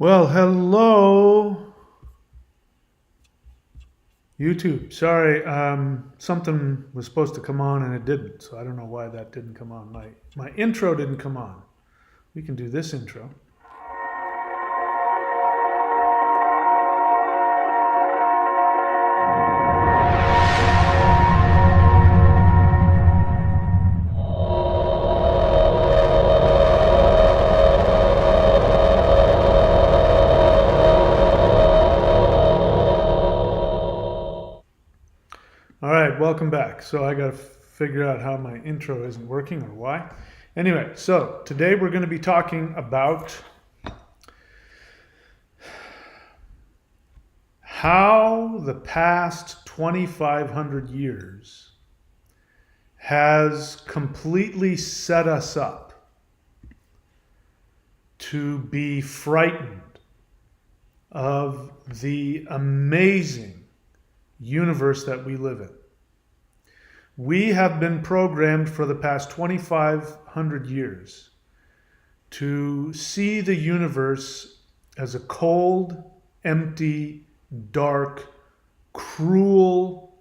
Well, hello, YouTube. Sorry, something was supposed to come on and it didn't, so I don't know why that didn't come on. My intro didn't come on. We can do this intro. All right, welcome back. So I got to figure out how my intro isn't working or why. Anyway, so today we're going to be talking about how the past 2,500 years has completely set us up to be frightened of the amazing universe that we live in. We have been programmed for the past 2,500 years to see the universe as a cold, empty, dark, cruel,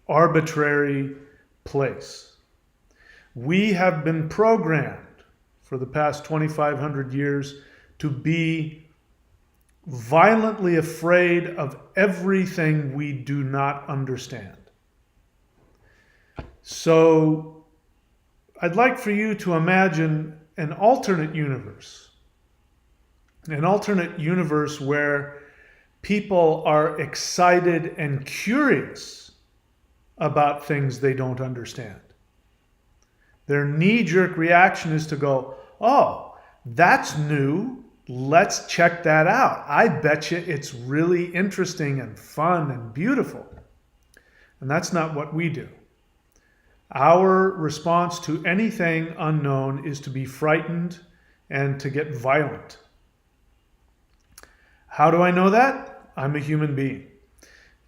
arbitrary place. We have been programmed for the past 2,500 years to be violently afraid of everything we do not understand. So I'd like for you to imagine an alternate universe where people are excited and curious about things they don't understand. Their knee-jerk reaction is to go, oh, that's new. Let's check that out. I bet you it's really interesting and fun and beautiful. And that's not what we do. Our response to anything unknown is to be frightened and to get violent. How do I know that? I'm a human being.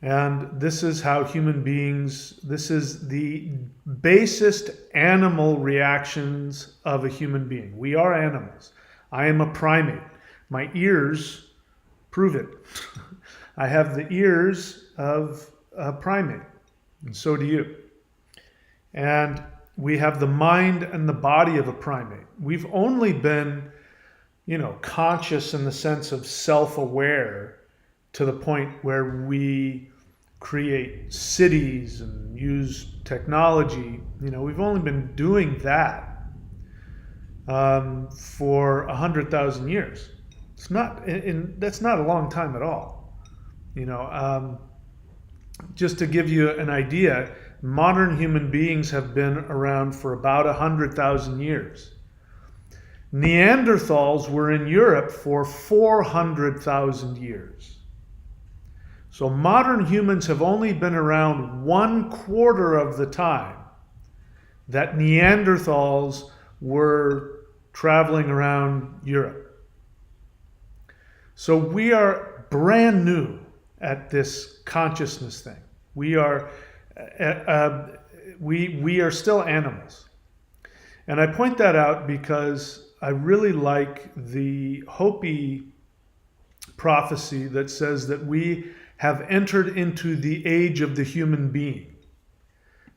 And this is how human beings, this is the basest animal reactions of a human being. We are animals. I am a primate. My ears prove it. I have the ears of a primate, and so do you. And we have the mind and the body of a primate. We've only been, conscious in the sense of self-aware to the point where we create cities and use technology. We've only been doing that for 100,000 years. It's not, that's not a long time at all. Just to give you an idea, modern human beings have been around for about 100,000 years. Neanderthals were in Europe for 400,000 years. So modern humans have only been around 1/4 of the time that Neanderthals were traveling around Europe. So we are brand new at this consciousness thing. We are still animals. And I point that out because I really like the Hopi prophecy that says that we have entered into the age of the human being,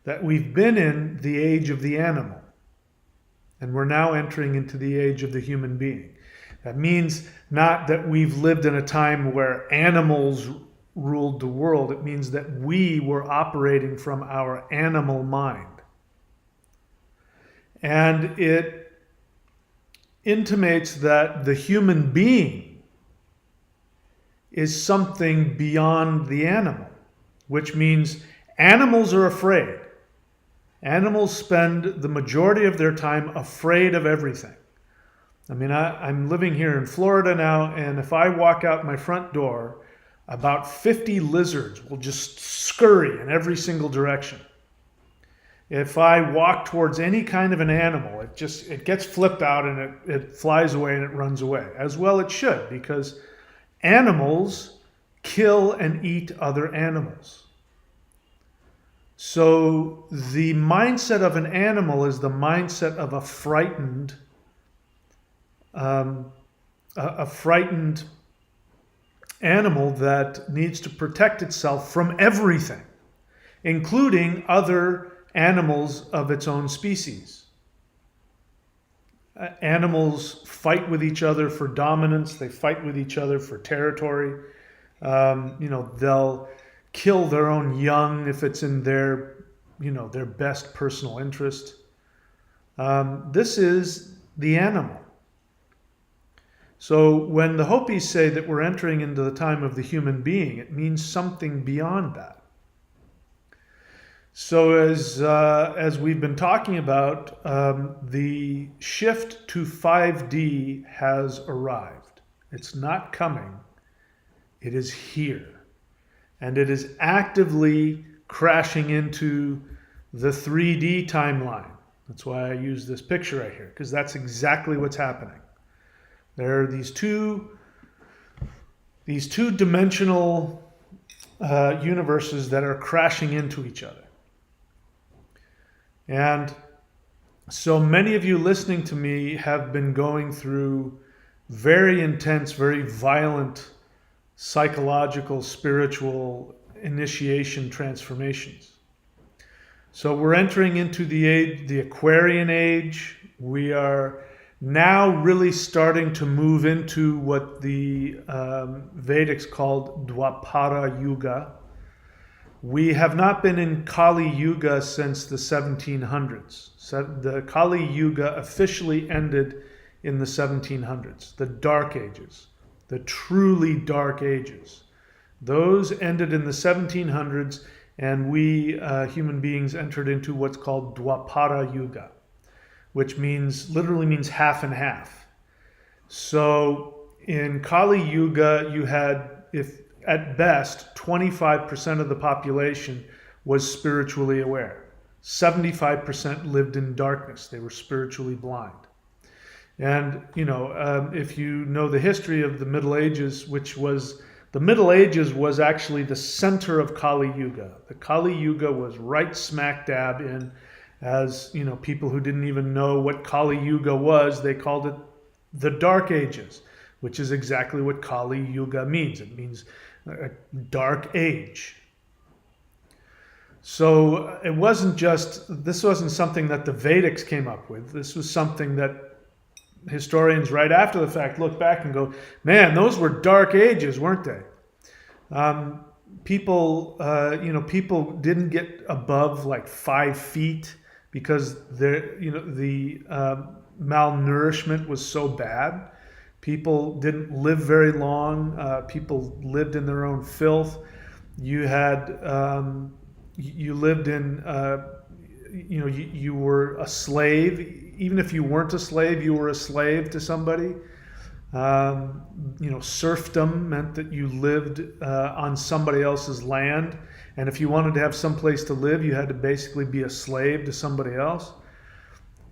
that we've been in the age of the animal, and we're now entering into the age of the human being. That means not that we've lived in a time where animals ruled the world. It means that we were operating from our animal mind. And it intimates that the human being is something beyond the animal, which means animals are afraid. Animals spend the majority of their time afraid of everything. I mean, I'm living here in Florida now, and if I walk out my front door, about 50 lizards will just scurry in every single direction. If I walk towards any kind of an animal, it gets flipped out and it flies away and it runs away. As well it should, because animals kill and eat other animals. So the mindset of an animal is the mindset of a frightened animal that needs to protect itself from everything, including other animals of its own species. Animals fight with each other for dominance. They fight with each other for territory. They'll kill their own young if it's in their best personal interest. This is the animal. So when the Hopis say that we're entering into the time of the human being, it means something beyond that. So as we've been talking about, the shift to 5D has arrived. It's not coming. It is here. And it is actively crashing into the 3D timeline. That's why I use this picture right here, because that's exactly what's happening. There are these two-dimensional universes that are crashing into each other. And so many of you listening to me have been going through very intense, very violent psychological, spiritual initiation transformations. So we're entering into the Aquarian age. We are now really starting to move into what the Vedics called Dwapara Yuga. We have not been in Kali Yuga since the 1700s. So the Kali Yuga officially ended in the 1700s, the Dark Ages, the truly Dark Ages. Those ended in the 1700s, and we human beings entered into what's called Dwapara Yuga, which literally means half and half. So in Kali Yuga, you had, if at best, 25% of the population was spiritually aware. 75% lived in darkness. They were spiritually blind. And, if you know the history of the Middle Ages, the Middle Ages was actually the center of Kali Yuga. The Kali Yuga was right smack dab in, as, people who didn't even know what Kali Yuga was, they called it the Dark Ages, which is exactly what Kali Yuga means. It means a dark age. So this wasn't something that the Vedics came up with. This was something that historians right after the fact look back and go, man, those were dark ages, weren't they? People didn't get above like 5 feet because the malnourishment was so bad. People didn't live very long. People lived in their own filth. You lived in, you were a slave. Even if you weren't a slave, you were a slave to somebody. Serfdom meant that you lived on somebody else's land. And if you wanted to have some place to live, you had to basically be a slave to somebody else.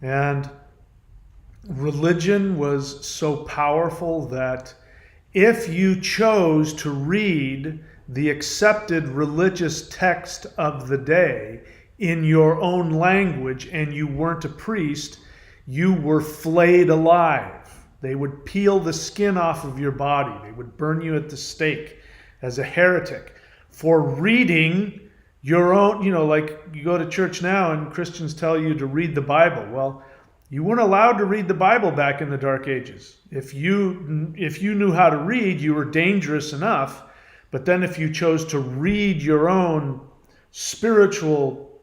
And religion was so powerful that if you chose to read the accepted religious text of the day in your own language and you weren't a priest, you were flayed alive. They would peel the skin off of your body. They would burn you at the stake as a heretic for reading your own, like you go to church now and Christians tell you to read the Bible. Well, you weren't allowed to read the Bible back in the Dark Ages. If you knew how to read, you were dangerous enough. But then if you chose to read your own spiritual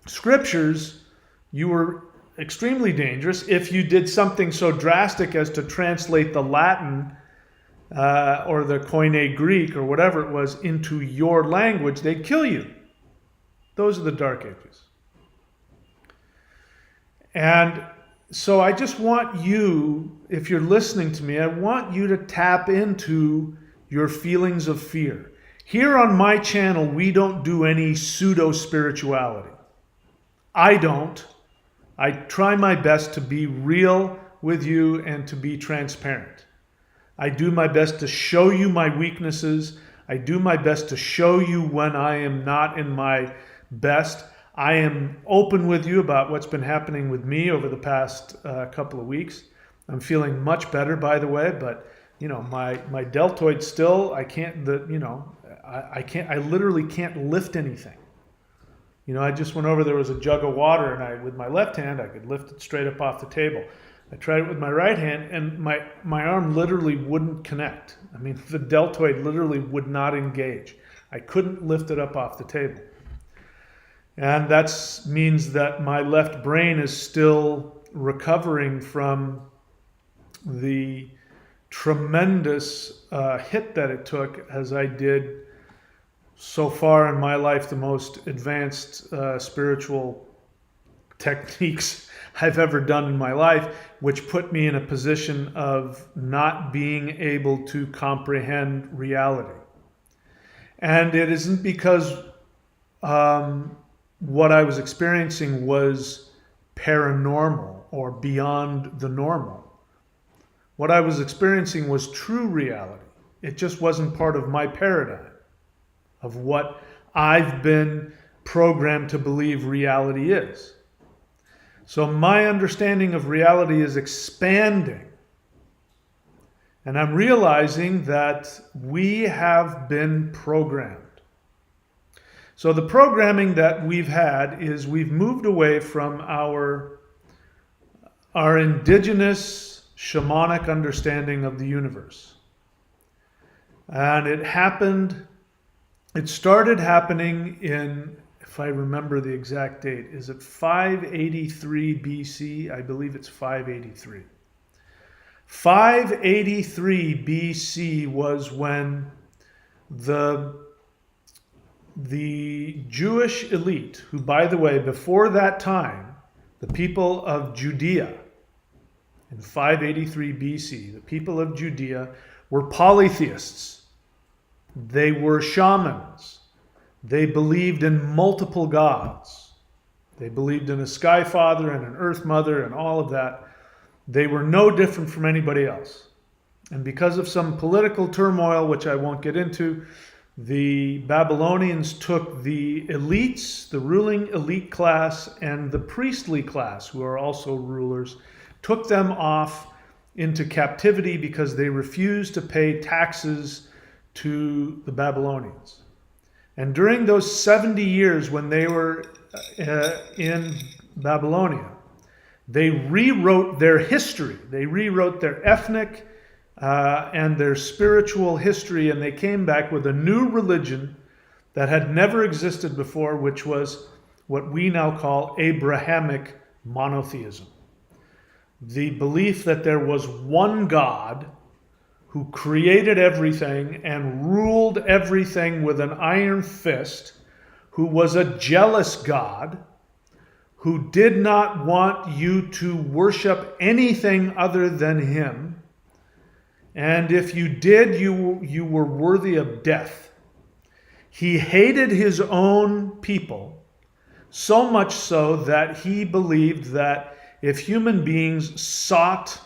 scriptures, you were extremely dangerous. If you did something so drastic as to translate the Latin or the Koine Greek or whatever it was into your language, they'd kill you. Those are the Dark Ages. And so I just want you, if you're listening to me, I want you to tap into your feelings of fear. Here on my channel, we don't do any pseudo-spirituality. I don't. I try my best to be real with you and to be transparent. I do my best to show you my weaknesses. I do my best to show you when I am not in my best. I am open with you about what's been happening with me over the past couple of weeks. I'm feeling much better, by the way, but my deltoid still, I can't, I can't, I literally can't lift anything. I just went over, there was a jug of water, and with my left hand, I could lift it straight up off the table. I tried it with my right hand, and my arm literally wouldn't connect. I mean, the deltoid literally would not engage. I couldn't lift it up off the table. And that means that my left brain is still recovering from the tremendous hit that it took, as I did so far in my life the most advanced spiritual techniques I've ever done in my life, which put me in a position of not being able to comprehend reality. And it isn't because what I was experiencing was paranormal or beyond the normal. What I was experiencing was true reality. It just wasn't part of my paradigm of what I've been programmed to believe reality is. So my understanding of reality is expanding. And I'm realizing that we have been programmed. So the programming that we've had is we've moved away from our indigenous shamanic understanding of the universe. And it started happening in, if I remember the exact date, is it 583 BC? I believe it's 583. 583 BC was when the Jewish elite, who, by the way, before that time, the people of Judea, in 583 BC, the people of Judea were polytheists. They were shamans. They believed in multiple gods. They believed in a sky father and an earth mother and all of that. They were no different from anybody else. And because of some political turmoil, which I won't get into, the Babylonians took the elites, the ruling elite class, and the priestly class, who are also rulers, took them off into captivity because they refused to pay taxes to the Babylonians. And during those 70 years when they were in Babylonia, they rewrote their history. They rewrote their ethnic and their spiritual history, and they came back with a new religion that had never existed before, which was what we now call Abrahamic monotheism. The belief that there was one God who created everything and ruled everything with an iron fist, who was a jealous God, who did not want you to worship anything other than him. And if you did, you were worthy of death. He hated his own people, so much so that he believed that if human beings sought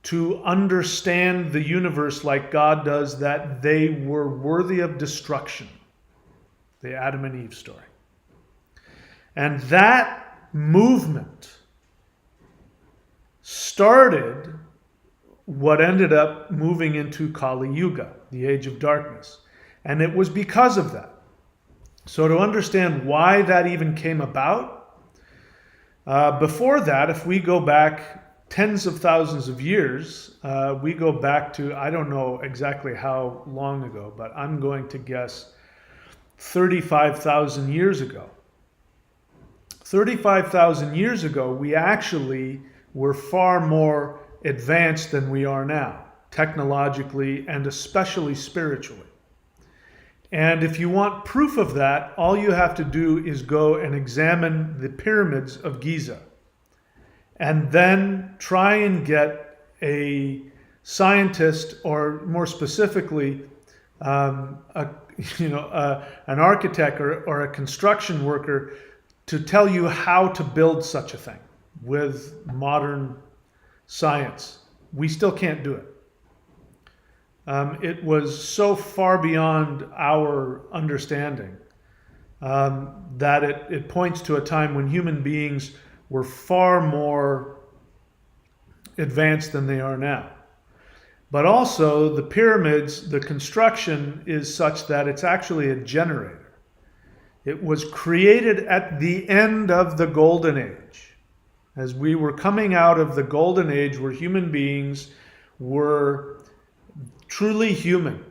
to understand the universe like God does, that they were worthy of destruction. The Adam and Eve story. And that movement started what ended up moving into Kali Yuga, the age of darkness. And it was because of that. So to understand why that even came about, before that, if we go back tens of thousands of years, we go back to, I don't know exactly how long ago, but I'm going to guess 35,000 years ago. 35,000 years ago, we actually were far more advanced than we are now, technologically and especially spiritually. And if you want proof of that, all you have to do is go and examine the pyramids of Giza. And then try and get a scientist, or more specifically, an architect or a construction worker, to tell you how to build such a thing with modern science. We still can't do it. It was so far beyond our understanding that it points to a time when human beings were far more advanced than they are now. But also the pyramids, the construction is such that it's actually a generator. It was created at the end of the Golden Age. As we were coming out of the Golden Age where human beings were truly human,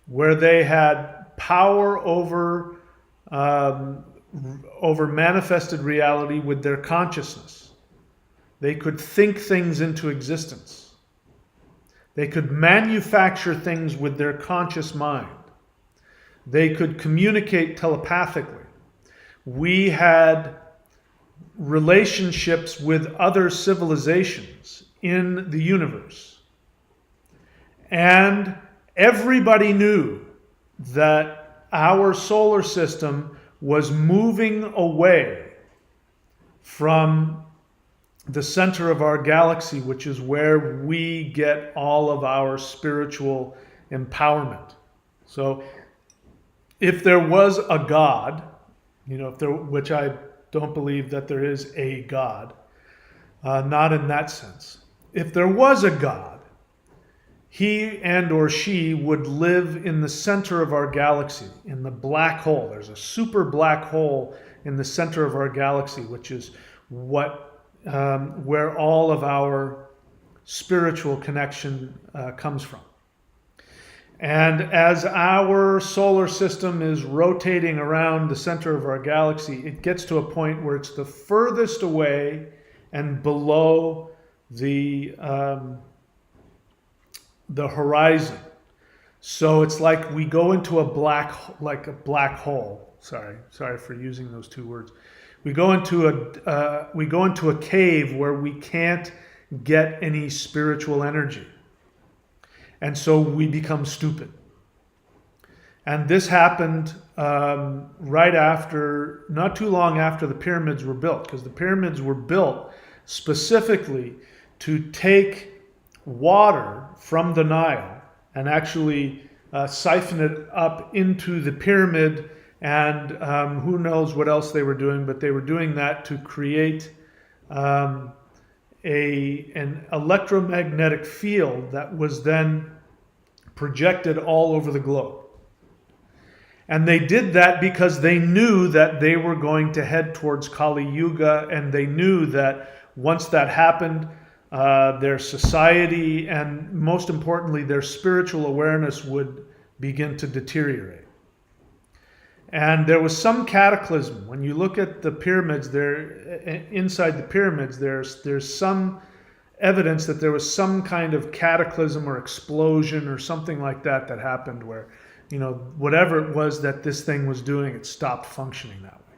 where they had power over manifested reality with their consciousness. They could think things into existence. They could manufacture things with their conscious mind. They could communicate telepathically. We had relationships with other civilizations in the universe. And everybody knew that our solar system was moving away from the center of our galaxy, which is where we get all of our spiritual empowerment. So if there was a God, which I don't believe that there is a God, not in that sense. If there was a God, he and or she would live in the center of our galaxy, in the black hole. There's a super black hole in the center of our galaxy, which is where all of our spiritual connection comes from. And as our solar system is rotating around the center of our galaxy, it gets to a point where it's the furthest away and below the horizon. So it's like we go into a black hole. Sorry for using those two words. We go into a cave where we can't get any spiritual energy. And so we become stupid. And this happened not too long after the pyramids were built, because the pyramids were built specifically to take water from the Nile and actually siphon it up into the pyramid. And who knows what else they were doing, but they were doing that to create an electromagnetic field that was then projected all over the globe. And they did that because they knew that they were going to head towards Kali Yuga, and they knew that once that happened, their society and most importantly, their spiritual awareness would begin to deteriorate. And there was some cataclysm. When you look at the pyramids, inside the pyramids, there's some evidence that there was some kind of cataclysm or explosion or something like that happened where, whatever it was that this thing was doing, it stopped functioning that way.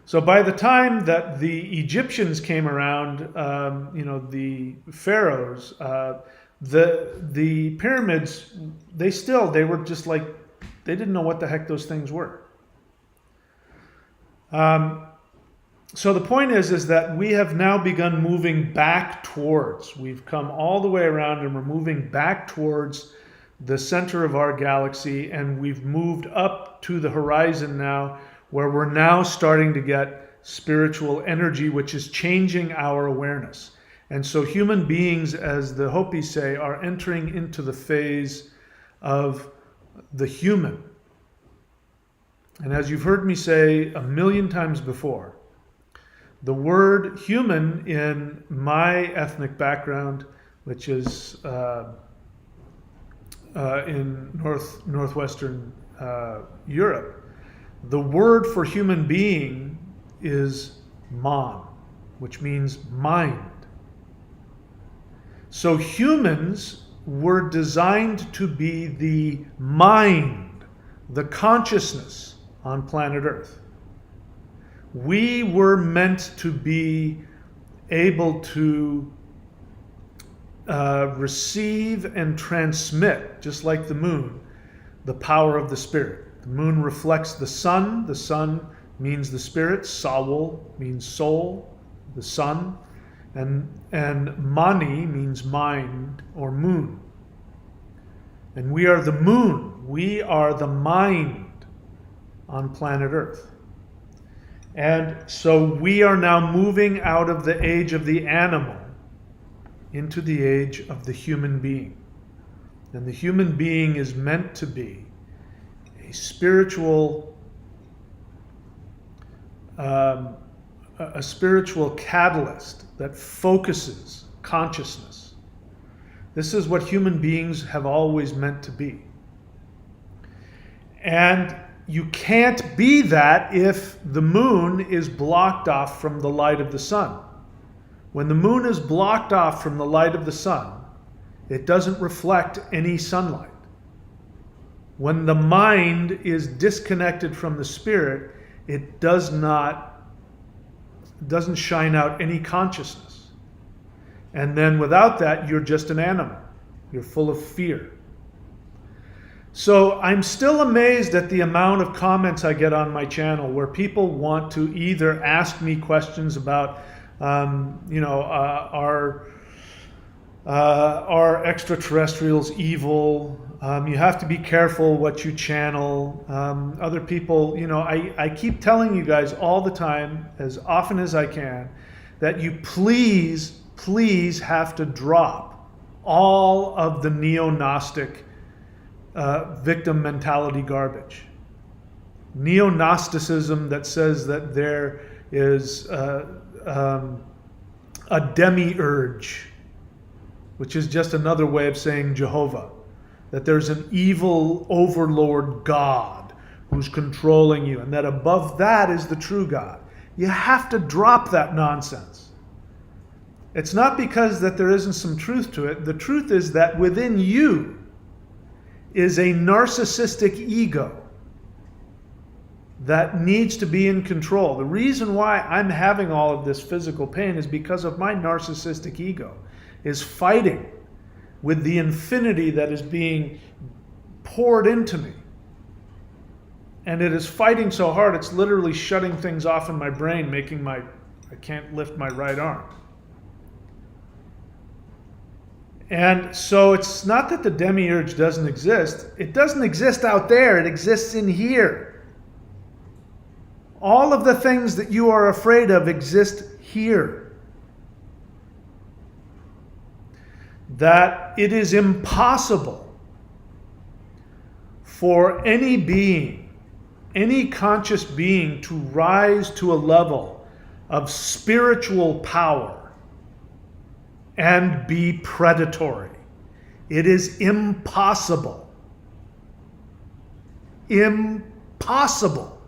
So by the time that the Egyptians came around, the pharaohs, the pyramids, they were just like, they didn't know what the heck those things were. So the point is that we have now begun moving back towards, we've come all the way around and we're moving back towards the center of our galaxy, and we've moved up to the horizon now, where we're now starting to get spiritual energy, which is changing our awareness. And so human beings, as the Hopis say, are entering into the phase of the human. And as you've heard me say 1,000,000 times before, the word human in my ethnic background, which is in northwestern Europe, the word for human being is man, which means mind. So humans were designed to be the mind, the consciousness on planet Earth. We were meant to be able to receive and transmit, just like the moon, the power of the spirit. The moon reflects the sun. The sun means the spirit. Sawul means soul, the sun. And Mani means mind or moon. And we are the moon. We are the mind on planet Earth. And so we are now moving out of the age of the animal into the age of the human being. And the human being is meant to be a spiritual catalyst that focuses consciousness. This is what human beings have always meant to be. And you can't be that if the moon is blocked off from the light of the sun. When the moon is blocked off from the light of the sun, it doesn't reflect any sunlight. When the mind is disconnected from the spirit, it doesn't shine out any consciousness. And then without that, you're just an animal. You're full of fear. So I'm still amazed at the amount of comments I get on my channel where people want to either ask me questions about, are extraterrestrials evil? You have to be careful what you channel. Other people, I keep telling you guys all the time, as often as I can, that you please have to drop all of the neo-Gnostic victim mentality garbage. Neo-Gnosticism that says that there is a demiurge, which is just another way of saying Jehovah, that there's an evil overlord God who's controlling you, and that above that is the true God. You have to drop that nonsense. It's not because that there isn't some truth to it. The truth is that within you is a narcissistic ego that needs to be in control. The reason why I'm having all of this physical pain is because of my narcissistic ego is fighting with the infinity that is being poured into me. And it is fighting so hard, it's literally shutting things off in my brain, making I can't lift my right arm. And so it's not that the demiurge doesn't exist. It doesn't exist out there. It exists in here. All of the things that you are afraid of exist here. That it is impossible for any being, any conscious being, to rise to a level of spiritual power and be predatory. It is impossible. Impossible.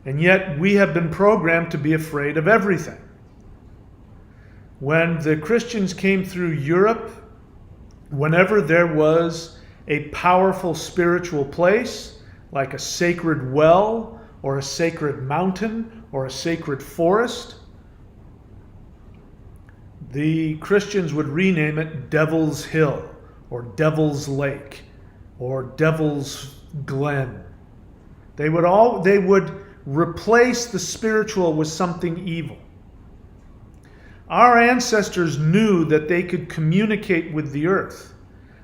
And yet we have been programmed to be afraid of everything. When the Christians came through Europe, whenever there was a powerful spiritual place, like a sacred well, or a sacred mountain, or a sacred forest, the Christians would rename it Devil's Hill, or Devil's Lake, or Devil's Glen. They would replace the spiritual with something evil. Our ancestors knew that they could communicate with the earth,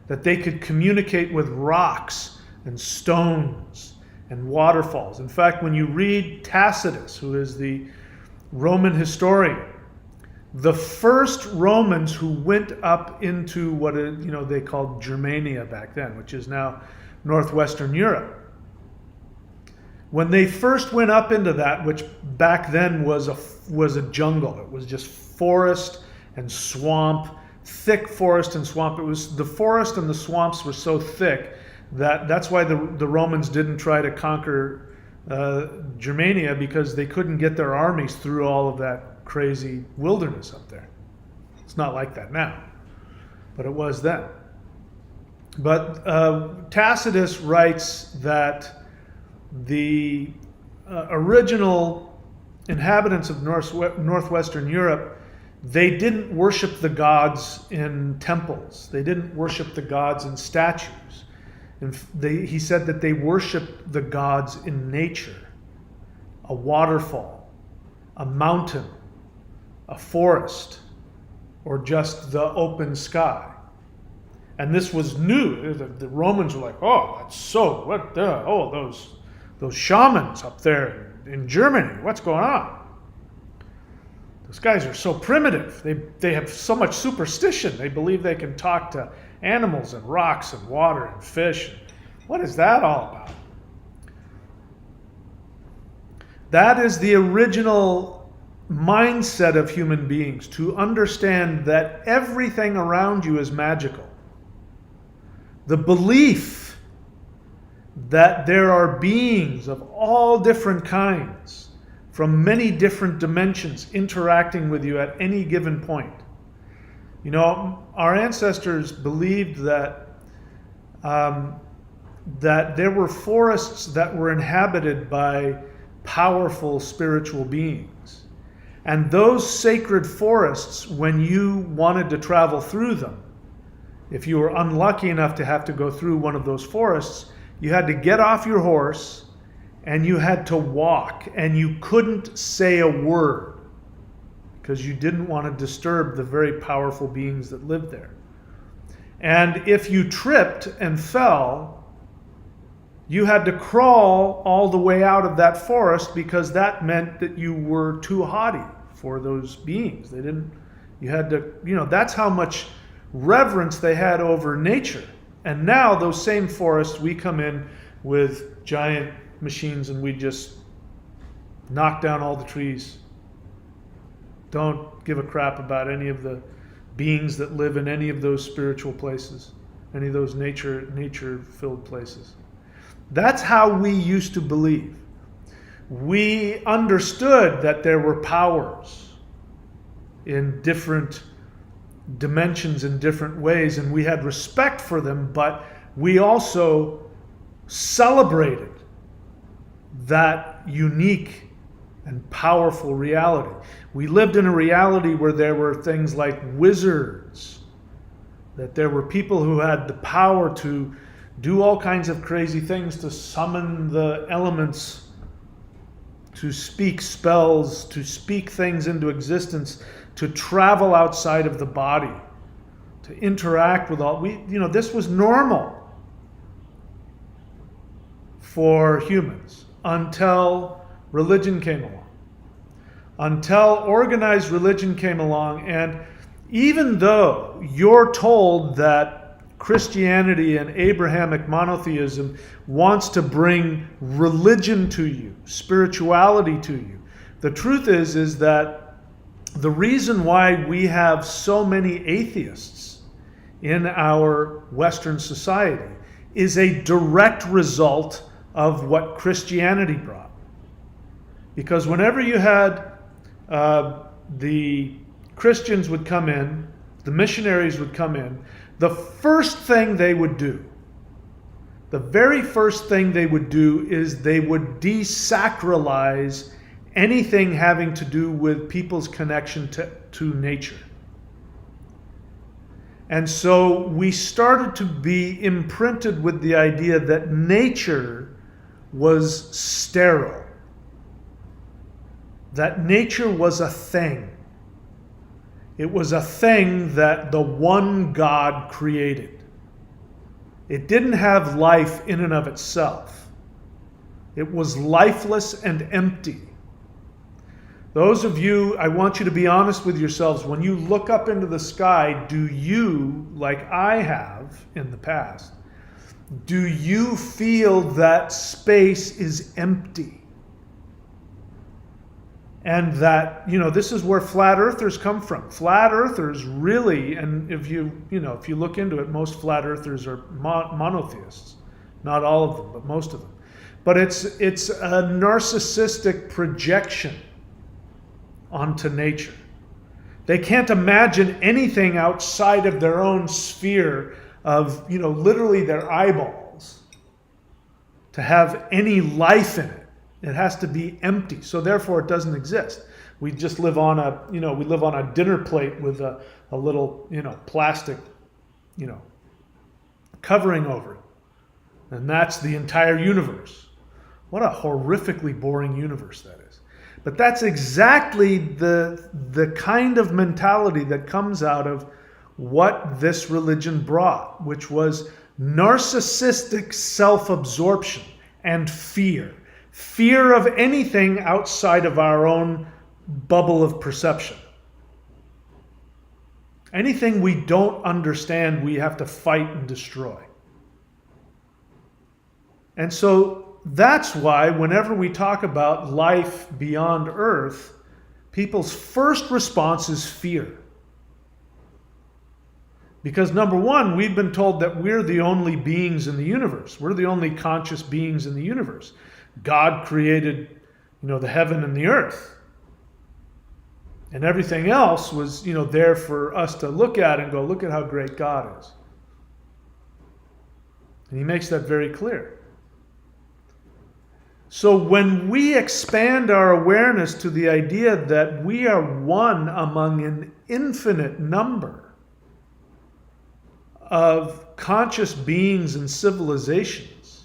that they could communicate with rocks and stones and waterfalls. In fact, when you read Tacitus, who is the Roman historian, the first Romans who went up into what they called Germania back then, which is now northwestern Europe. When they first went up into that, which back then was a jungle, it was just forest and swamp, thick forest and swamp. It was the forest and the swamps were so thick that's why the Romans didn't try to conquer Germania, because they couldn't get their armies through all of that crazy wilderness up there. It's not like that now, but it was then. But Tacitus writes that the original inhabitants of northwestern Europe, they didn't worship the gods in temples. They didn't worship the gods in statues. And he said that they worshiped the gods in nature, a waterfall, a mountain, a forest, or just the open sky. And this was new. The Romans were like, oh, that's so, what the, oh, those shamans up there in Germany, what's going on? those guys are so primitive. They have so much superstition. They believe they can talk to animals and rocks and water and fish. What is that all about? That is the original mindset of human beings, to understand that everything around you is magical. The belief that there are beings of all different kinds from many different dimensions interacting with you at any given point. You know, our ancestors believed that that there were forests that were inhabited by powerful spiritual beings. And those sacred forests, when you wanted to travel through them, if you were unlucky enough to have to go through one of those forests, you had to get off your horse and you had to walk, and you couldn't say a word because you didn't want to disturb the very powerful beings that lived there. And if you tripped and fell, you had to crawl all the way out of that forest, because that meant that you were too haughty for those beings. You had to, that's how much reverence they had over nature. And now those same forests, we come in with giant machines and we just knock down all the trees. Don't give a crap about any of the beings that live in any of those spiritual places, any of those nature-filled places. That's how we used to believe. We understood that there were powers in different dimensions in different ways, and we had respect for them, but we also celebrated that unique and powerful reality. We lived in a reality where there were things like wizards, that there were people who had the power to do all kinds of crazy things, to summon the elements, to speak spells, to speak things into existence, to travel outside of the body, to interact with all. This was normal for humans until religion came along. Until organized religion came along, and even though you're told that Christianity and Abrahamic monotheism wants to bring religion to you, spirituality to you, the truth is that the reason why we have so many atheists in our Western society is a direct result of what Christianity brought. Because whenever you had the Christians would come in, the missionaries would come in, the first thing they would do, the very first thing they would do is they would desacralize anything having to do with people's connection to nature. And so we started to be imprinted with the idea that nature was sterile, that nature was a thing. It was a thing that the one God created. It didn't have life in and of itself. It was lifeless and empty. Those of you, I want you to be honest with yourselves. When you look up into the sky, do you, like I have in the past, do you feel that space is empty? And that, this is where flat earthers come from. Flat earthers really, and if you look into it, most flat earthers are monotheists. Not all of them, but most of them. But it's a narcissistic projection onto nature. They can't imagine anything outside of their own sphere of, literally their eyeballs to have any life in it. It has to be empty, so therefore it doesn't exist. We just live on a dinner plate with a little, plastic, covering over it. And that's the entire universe. What a horrifically boring universe that is. But that's exactly the kind of mentality that comes out of what this religion brought, which was narcissistic self-absorption and fear. Fear of anything outside of our own bubble of perception. Anything we don't understand, we have to fight and destroy. And so that's why whenever we talk about life beyond Earth, people's first response is fear. Because number one, we've been told that we're the only beings in the universe. We're the only conscious beings in the universe. God created, the heaven and the earth. And everything else was, there for us to look at and go, look at how great God is. And he makes that very clear. So when we expand our awareness to the idea that we are one among an infinite number of conscious beings and civilizations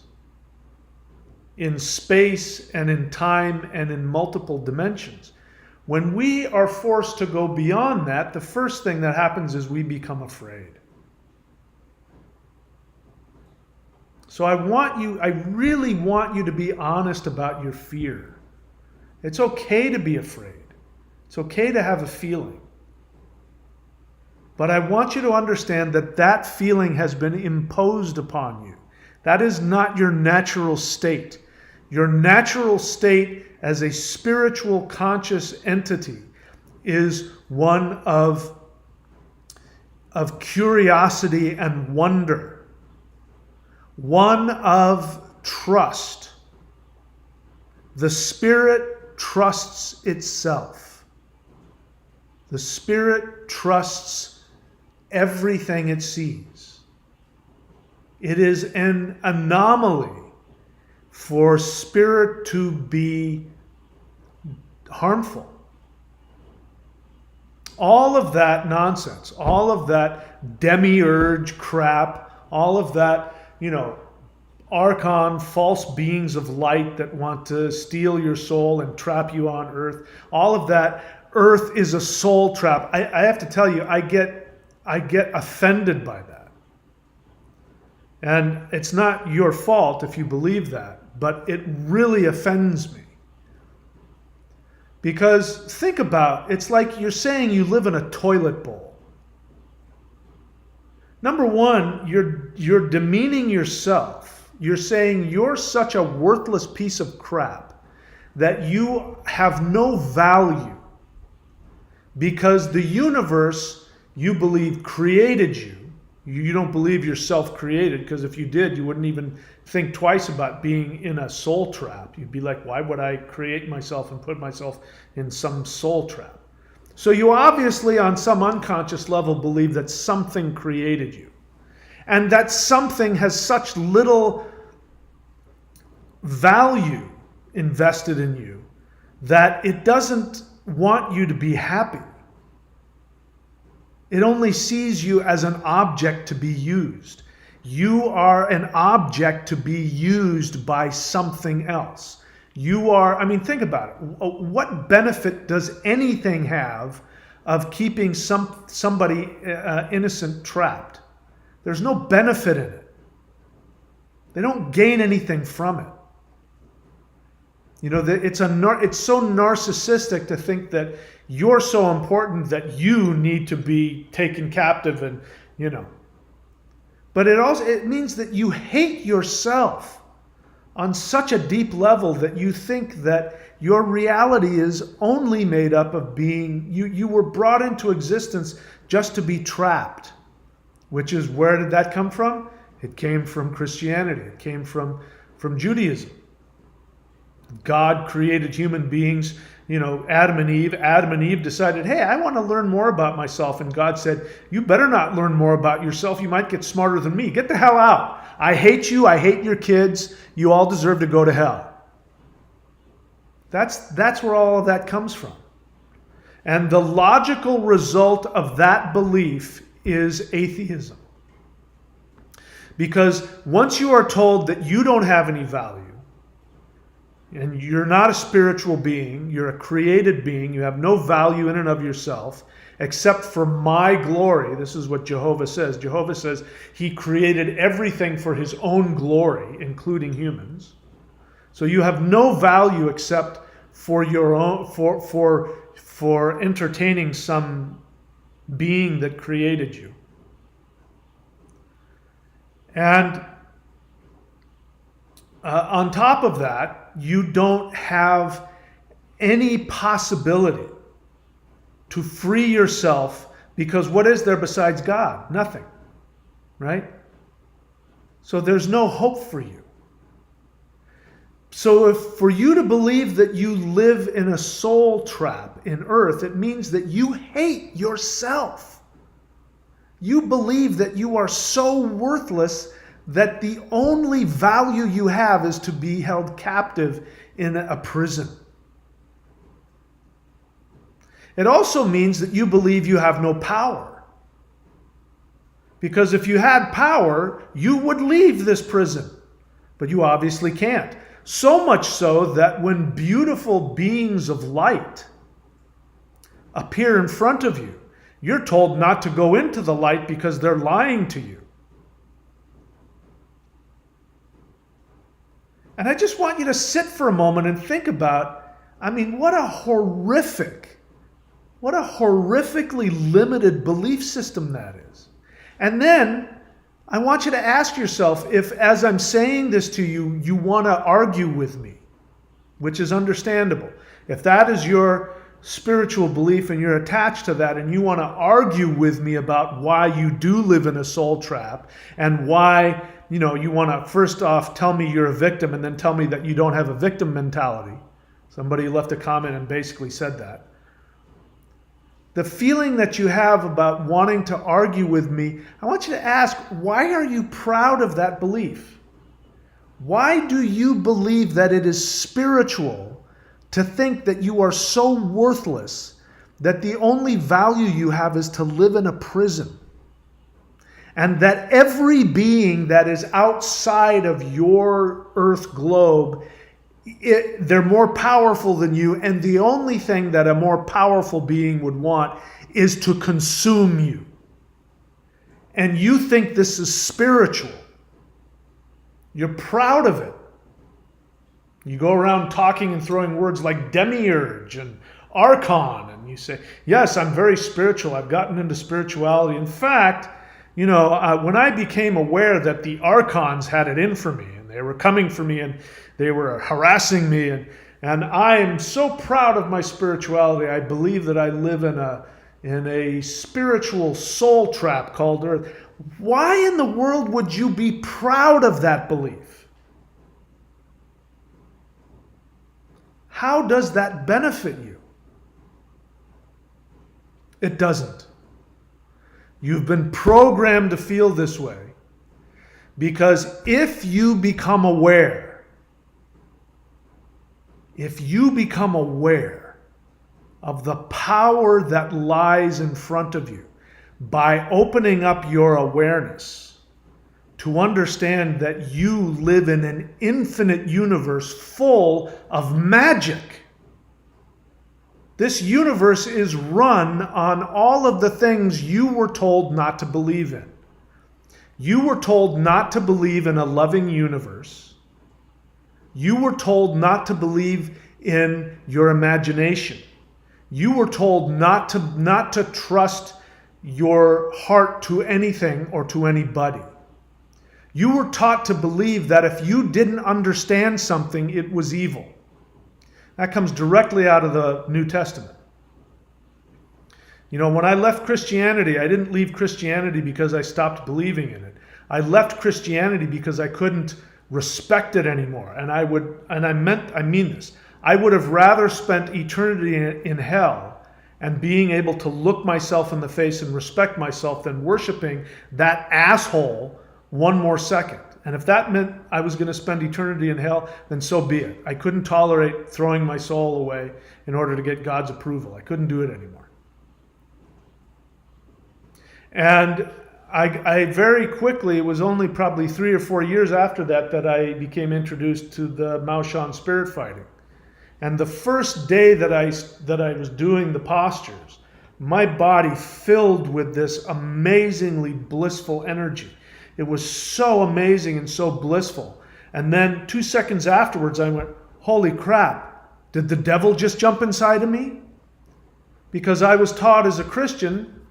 in space and in time and in multiple dimensions, when we are forced to go beyond that, the first thing that happens is we become afraid. So I really want you to be honest about your fear. It's okay to be afraid. It's okay to have a feeling. But I want you to understand that that feeling has been imposed upon you. That is not your natural state. Your natural state as a spiritual conscious entity is one of curiosity and wonder. One of trust. The spirit trusts itself. The spirit trusts everything it sees. It is an anomaly for spirit to be harmful. All of that nonsense, all of that demiurge crap, all of that, archon, false beings of light that want to steal your soul and trap you on earth, all of that, earth is a soul trap. I have to tell you, I get offended by that. And it's not your fault if you believe that, but it really offends me. Because think about, it's like you're saying you live in a toilet bowl. Number one, you're demeaning yourself. You're saying you're such a worthless piece of crap that you have no value because the universe, you believe, created you. You don't believe you're self-created, because if you did, you wouldn't even think twice about being in a soul trap. You'd be like, why would I create myself and put myself in some soul trap? So you obviously, on some unconscious level, believe that something created you. And that something has such little value invested in you that it doesn't want you to be happy. It only sees you as an object to be used. You are an object to be used by something else. Think about it. What benefit does anything have of keeping somebody innocent trapped? There's no benefit in it. They don't gain anything from it. It's so narcissistic to think that you're so important that you need to be taken captive and, But it means that you hate yourself on such a deep level that you think that your reality is only made up of being, you were brought into existence just to be trapped. Which is, where did that come from? It came from Christianity. It came from Judaism. God created human beings, Adam and Eve. Adam and Eve decided, hey, I want to learn more about myself. And God said, you better not learn more about yourself. You might get smarter than me. Get the hell out. I hate you. I hate your kids. You all deserve to go to hell. That's where all of that comes from. And the logical result of that belief is atheism. Because once you are told that you don't have any value, and you're not a spiritual being, you're a created being, you have no value in and of yourself, except for my glory. This is what Jehovah says. Jehovah says he created everything for his own glory, including humans. So you have no value except for your own, for entertaining some being that created you. And on top of that, you don't have any possibility to free yourself, because what is there besides God? Nothing, right? So there's no hope for you. So if for you to believe that you live in a soul trap in earth, it means that you hate yourself. You believe that you are so worthless that the only value you have is to be held captive in a prison. It also means that you believe you have no power. Because if you had power, you would leave this prison. But you obviously can't. So much so that when beautiful beings of light appear in front of you, you're told not to go into the light because they're lying to you. And I just want you to sit for a moment and think about, what a horrifically limited belief system that is. And then I want you to ask yourself if, as I'm saying this to you, you want to argue with me, which is understandable. If that is your spiritual belief and you're attached to that and you want to argue with me about why you do live in a soul trap and why, you want to first off tell me you're a victim and then tell me that you don't have a victim mentality. Somebody left a comment and basically said that. The feeling that you have about wanting to argue with me, I want you to ask, why are you proud of that belief? Why do you believe that it is spiritual to think that you are so worthless that the only value you have is to live in a prison? And that every being that is outside of your earth globe, they're more powerful than you, and the only thing that a more powerful being would want is to consume you. And you think this is spiritual. You're proud of it. You go around talking and throwing words like demiurge and archon, and you say, yes, I'm very spiritual. I've gotten into spirituality. In fact, when I became aware that the archons had it in for me, and they were coming for me, and they were harassing me, and I am so proud of my spirituality. I believe that I live in a spiritual soul trap called earth. Why in the world would you be proud of that belief? How does that benefit you? It doesn't. You've been programmed to feel this way because if you become aware of the power that lies in front of you by opening up your awareness to understand that you live in an infinite universe full of magic. This universe is run on all of the things you were told not to believe in. You were told not to believe in a loving universe. You were told not to believe in your imagination. You were told not to trust your heart to anything or to anybody. You were taught to believe that if you didn't understand something, it was evil. That comes directly out of the New Testament. When I left Christianity, I didn't leave Christianity because I stopped believing in it. I left Christianity because I couldn't respect it anymore. And I mean this. I would have rather spent eternity in hell and being able to look myself in the face and respect myself than worshiping that asshole one more second. And if that meant I was going to spend eternity in hell, then so be it. I couldn't tolerate throwing my soul away in order to get God's approval. I couldn't do it anymore. And I very quickly, it was only probably 3 or 4 years after that I became introduced to the Maoshan spirit fighting. And the first day that I was doing the postures, my body filled with this amazingly blissful energy. It was so amazing and so blissful. And then 2 seconds afterwards, I went, holy crap, did the devil just jump inside of me? Because I was taught as a Christian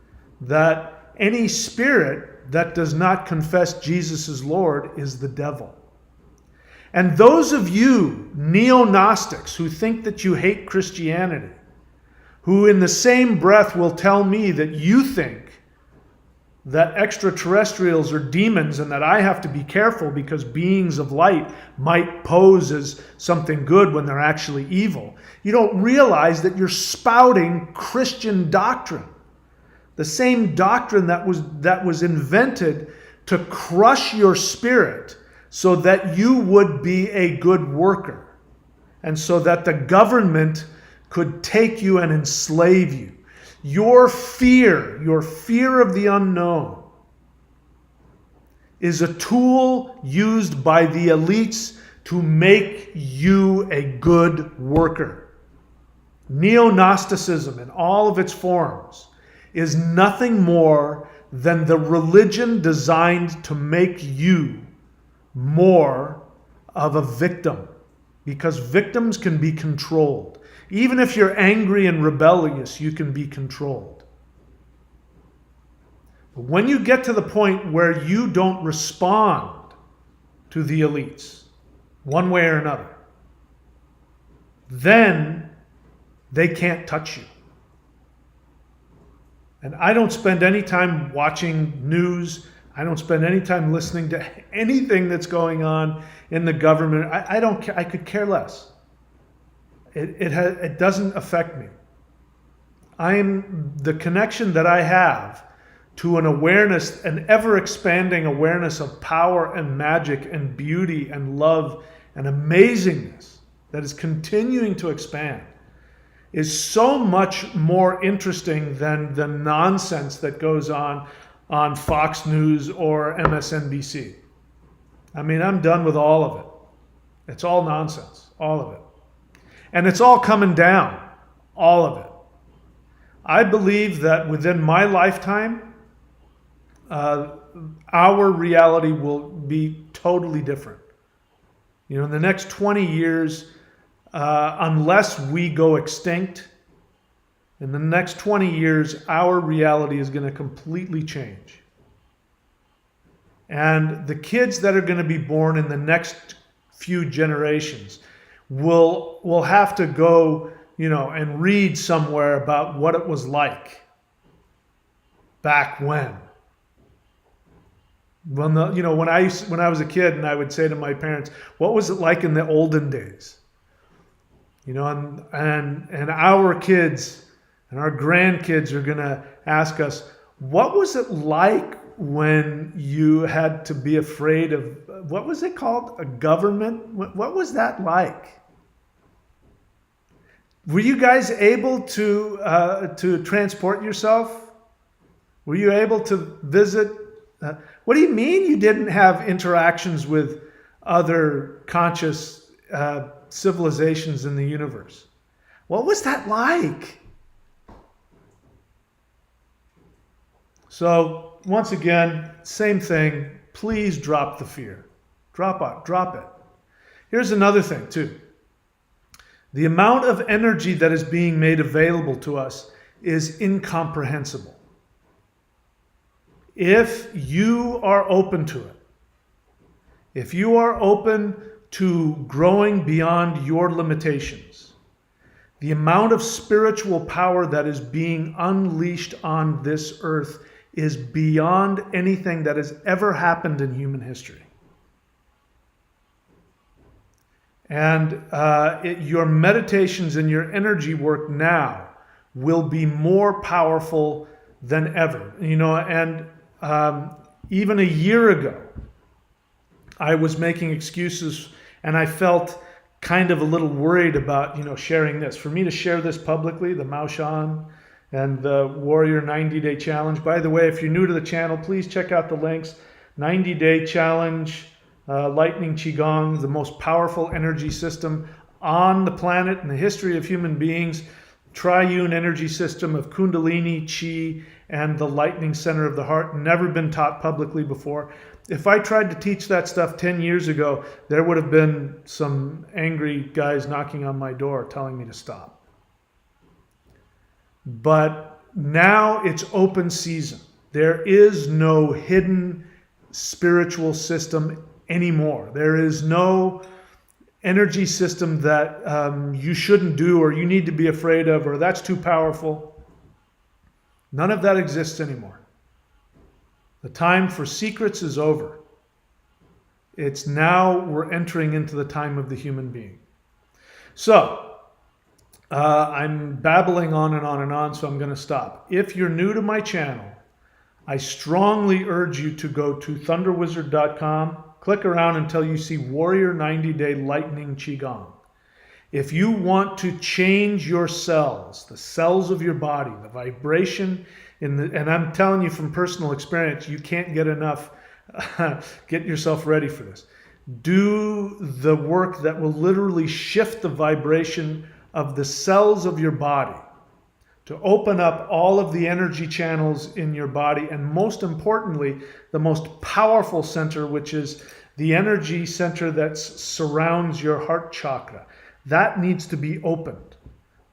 that any spirit that does not confess Jesus as Lord is the devil. And those of you neo-Gnostics who think that you hate Christianity, who in the same breath will tell me that you think that extraterrestrials are demons and that I have to be careful because beings of light might pose as something good when they're actually evil, you don't realize that you're spouting Christian doctrine. The same doctrine that was invented to crush your spirit so that you would be a good worker, and so that the government could take you and enslave you. Your fear of the unknown, is a tool used by the elites to make you a good worker. Neo-Gnosticism in all of its forms is nothing more than the religion designed to make you more of a victim, because victims can be controlled. Even if you're angry and rebellious, you can be controlled. But when you get to the point where you don't respond to the elites, one way or another, then they can't touch you. And I don't spend any time watching news. I don't spend any time listening to anything that's going on in the government. I could care less. It doesn't affect me. The connection that I have to an awareness, an ever-expanding awareness of power and magic and beauty and love and amazingness that is continuing to expand, is so much more interesting than the nonsense that goes on Fox News or MSNBC. I mean, I'm done with all of it. It's all nonsense, all of it. And it's all coming down, all of it. I believe that within my lifetime, our reality will be totally different. You know, in the next 20 years, unless we go extinct, in the next 20 years, our reality is going to completely change. And the kids that are going to be born in the next few generations will have to go, and read somewhere about what it was like back when. When I was a kid and I would say to my parents, what was it like in the olden days? And our kids and our grandkids are going to ask us, what was it like when you had to be afraid of, what was it called? A government? What was that like? Were you guys able to transport yourself? Were you able to visit? What do you mean you didn't have interactions with other conscious civilizations in the universe? What was that like? So once again, same thing. Please drop the fear. Drop it. Here's another thing too. The amount of energy that is being made available to us is incomprehensible. If you are open to it, if you are open to growing beyond your limitations, the amount of spiritual power that is being unleashed on this earth is beyond anything that has ever happened in human history. And your meditations and your energy work now will be more powerful than ever. Even a year ago, I was making excuses and I felt kind of a little worried about, sharing this. For me to share this publicly, the Mao Shan and the Warrior 90-Day Challenge. By the way, if you're new to the channel, please check out the links. 90-Day Challenge, Lightning Qigong, the most powerful energy system on the planet in the history of human beings. Triune energy system of Kundalini, Qi, and the lightning center of the heart. Never been taught publicly before. If I tried to teach that stuff 10 years ago, there would have been some angry guys knocking on my door telling me to stop. But now it's open season. There is no hidden spiritual system anymore. There is no energy system that you shouldn't do or you need to be afraid of or that's too powerful. None of that exists anymore. The time for secrets is over. It's now we're entering into the time of the human being. So, I'm babbling on and on and on, so I'm going to stop. If you're new to my channel, I strongly urge you to go to thunderwizard.com, click around until you see Warrior 90-Day Lightning Qigong. If you want to change your cells, the cells of your body, the vibration, and I'm telling you from personal experience, you can't get enough. Get yourself ready for this. Do the work that will literally shift the vibration of the cells of your body to open up all of the energy channels in your body, and most importantly, the most powerful center, which is the energy center that surrounds your heart chakra. That needs to be opened.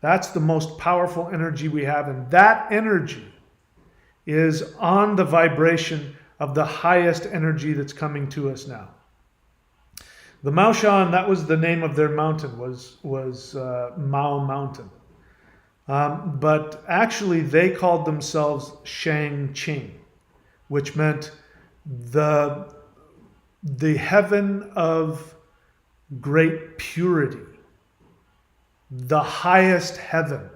That's the most powerful energy we have, and that energy is on the vibration of the highest energy that's coming to us now. The Maoshan, that was the name of their mountain, was Mao Mountain. But actually they called themselves Shangqing, which meant the heaven of great purity, the highest heaven.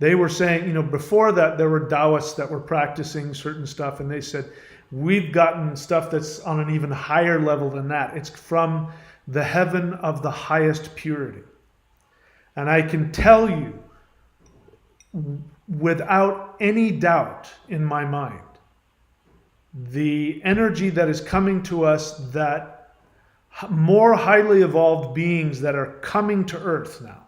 They were saying, before that there were Taoists that were practicing certain stuff, and they said, we've gotten stuff that's on an even higher level than that. It's from the heaven of the highest purity. And I can tell you, without any doubt in my mind, the energy that is coming to us, that more highly evolved beings that are coming to Earth now,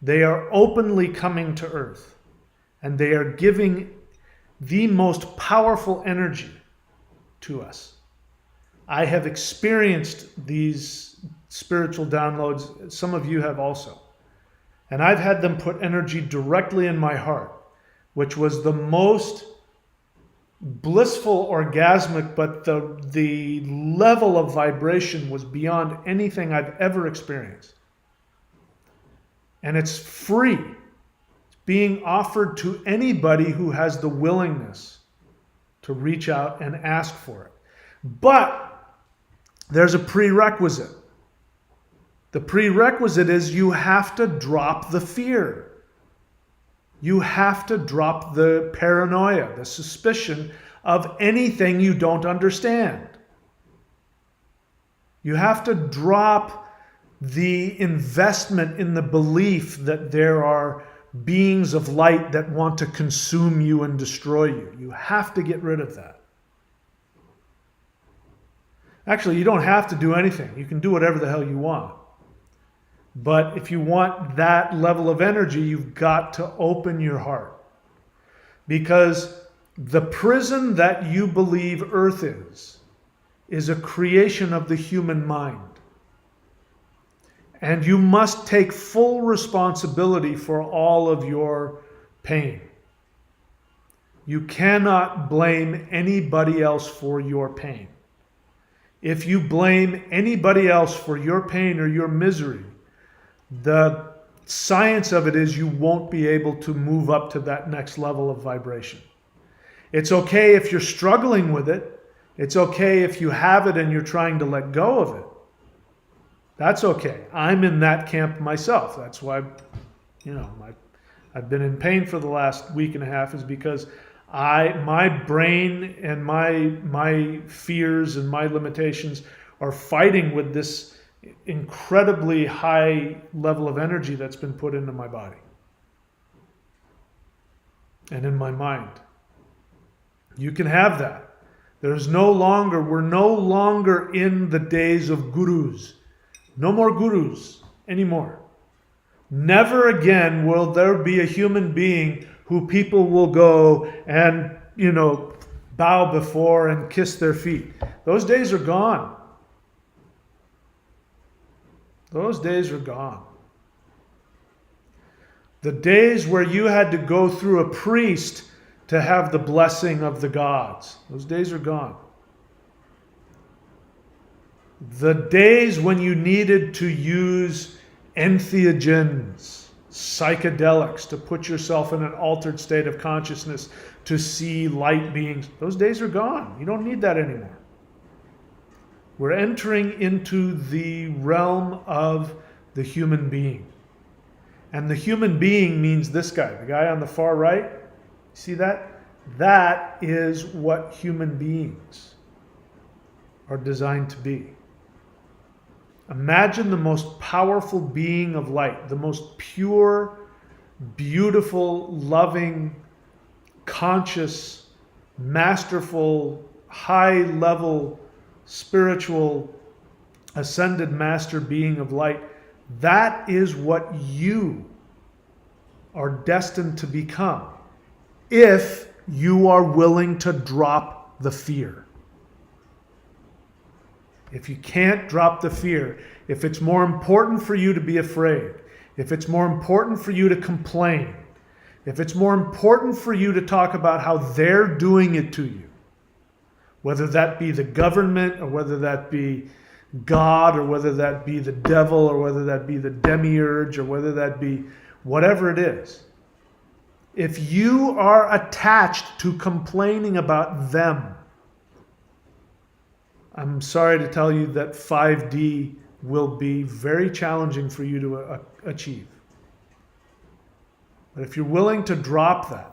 they are openly coming to Earth, and they are giving the most powerful energy to us. I have experienced these spiritual downloads. Some of you have also. And I've had them put energy directly in my heart, which was the most blissful, orgasmic, but the level of vibration was beyond anything I've ever experienced. And it's free. Being offered to anybody who has the willingness to reach out and ask for it. But there's a prerequisite. The prerequisite is you have to drop the fear. You have to drop the paranoia, the suspicion of anything you don't understand. You have to drop the investment in the belief that there are beings of light that want to consume you and destroy you. You have to get rid of that. Actually, you don't have to do anything. You can do whatever the hell you want. But if you want that level of energy, you've got to open your heart. Because the prison that you believe Earth is a creation of the human mind. And you must take full responsibility for all of your pain. You cannot blame anybody else for your pain. If you blame anybody else for your pain or your misery, the science of it is you won't be able to move up to that next level of vibration. It's okay if you're struggling with it. It's okay if you have it and you're trying to let go of it. That's okay. I'm in that camp myself. That's why, I've been in pain for the last week and a half, is because my brain and my fears and my limitations are fighting with this incredibly high level of energy that's been put into my body and in my mind. You can have that. We're no longer in the days of gurus. No more gurus anymore. Never again will there be a human being who people will go and, bow before and kiss their feet. Those days are gone. Those days are gone. The days where you had to go through a priest to have the blessing of the gods, those days are gone. The days when you needed to use entheogens, psychedelics, to put yourself in an altered state of consciousness to see light beings, those days are gone. You don't need that anymore. We're entering into the realm of the human being. And the human being means this guy, the guy on the far right. See that? That is what human beings are designed to be. Imagine the most powerful being of light, the most pure, beautiful, loving, conscious, masterful, high-level, spiritual, ascended master being of light. That is what you are destined to become if you are willing to drop the fear. If you can't drop the fear, if it's more important for you to be afraid, if it's more important for you to complain, if it's more important for you to talk about how they're doing it to you, whether that be the government or whether that be God or whether that be the devil or whether that be the demiurge or whether that be whatever it is, if you are attached to complaining about them, I'm sorry to tell you that 5D will be very challenging for you to achieve. But if you're willing to drop that,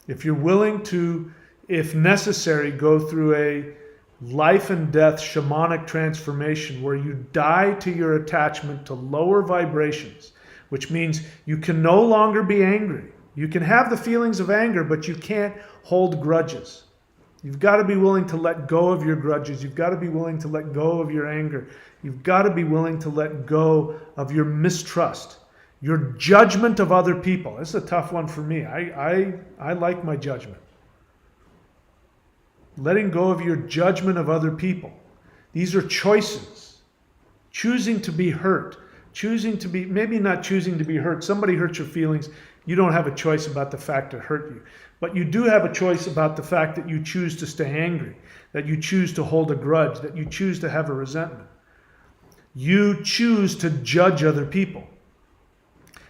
if you're willing to, if necessary, go through a life and death shamanic transformation where you die to your attachment to lower vibrations, which means you can no longer be angry. You can have the feelings of anger, but you can't hold grudges. You've got to be willing to let go of your grudges. You've got to be willing to let go of your anger. You've got to be willing to let go of your mistrust, your judgment of other people. This is a tough one for me. I like my judgment. Letting go of your judgment of other people. These are choices. Choosing to be hurt. Choosing to be, maybe not choosing to be hurt. Somebody hurts your feelings. You don't have a choice about the fact it hurt you. But you do have a choice about the fact that you choose to stay angry, that you choose to hold a grudge, that you choose to have a resentment. You choose to judge other people.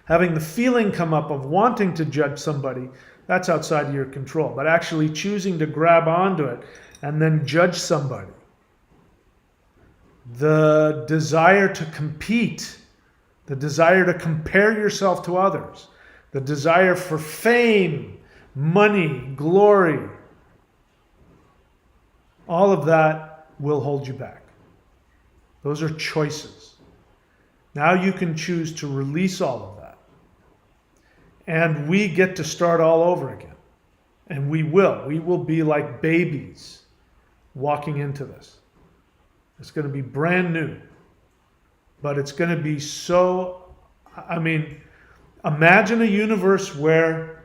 Having the feeling come up of wanting to judge somebody, that's outside of your control. But actually choosing to grab onto it and then judge somebody. The desire to compete, the desire to compare yourself to others, the desire for fame, money, glory, all of that will hold you back. Those are choices. Now you can choose to release all of that. And we get to start all over again. And we will. We will be like babies walking into this. It's going to be brand new. But it's going to be so, imagine a universe where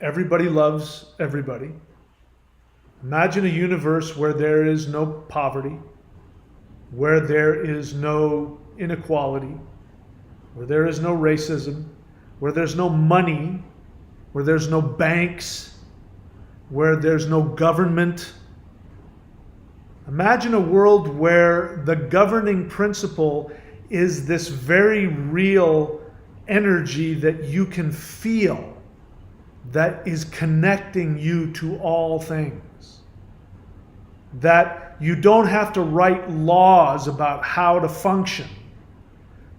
everybody loves everybody. Imagine a universe where there is no poverty, where there is no inequality, where there is no racism, where there's no money, where there's no banks, where there's no government. Imagine a world where the governing principle is this very real energy that you can feel, that is connecting you to all things. That you don't have to write laws about how to function,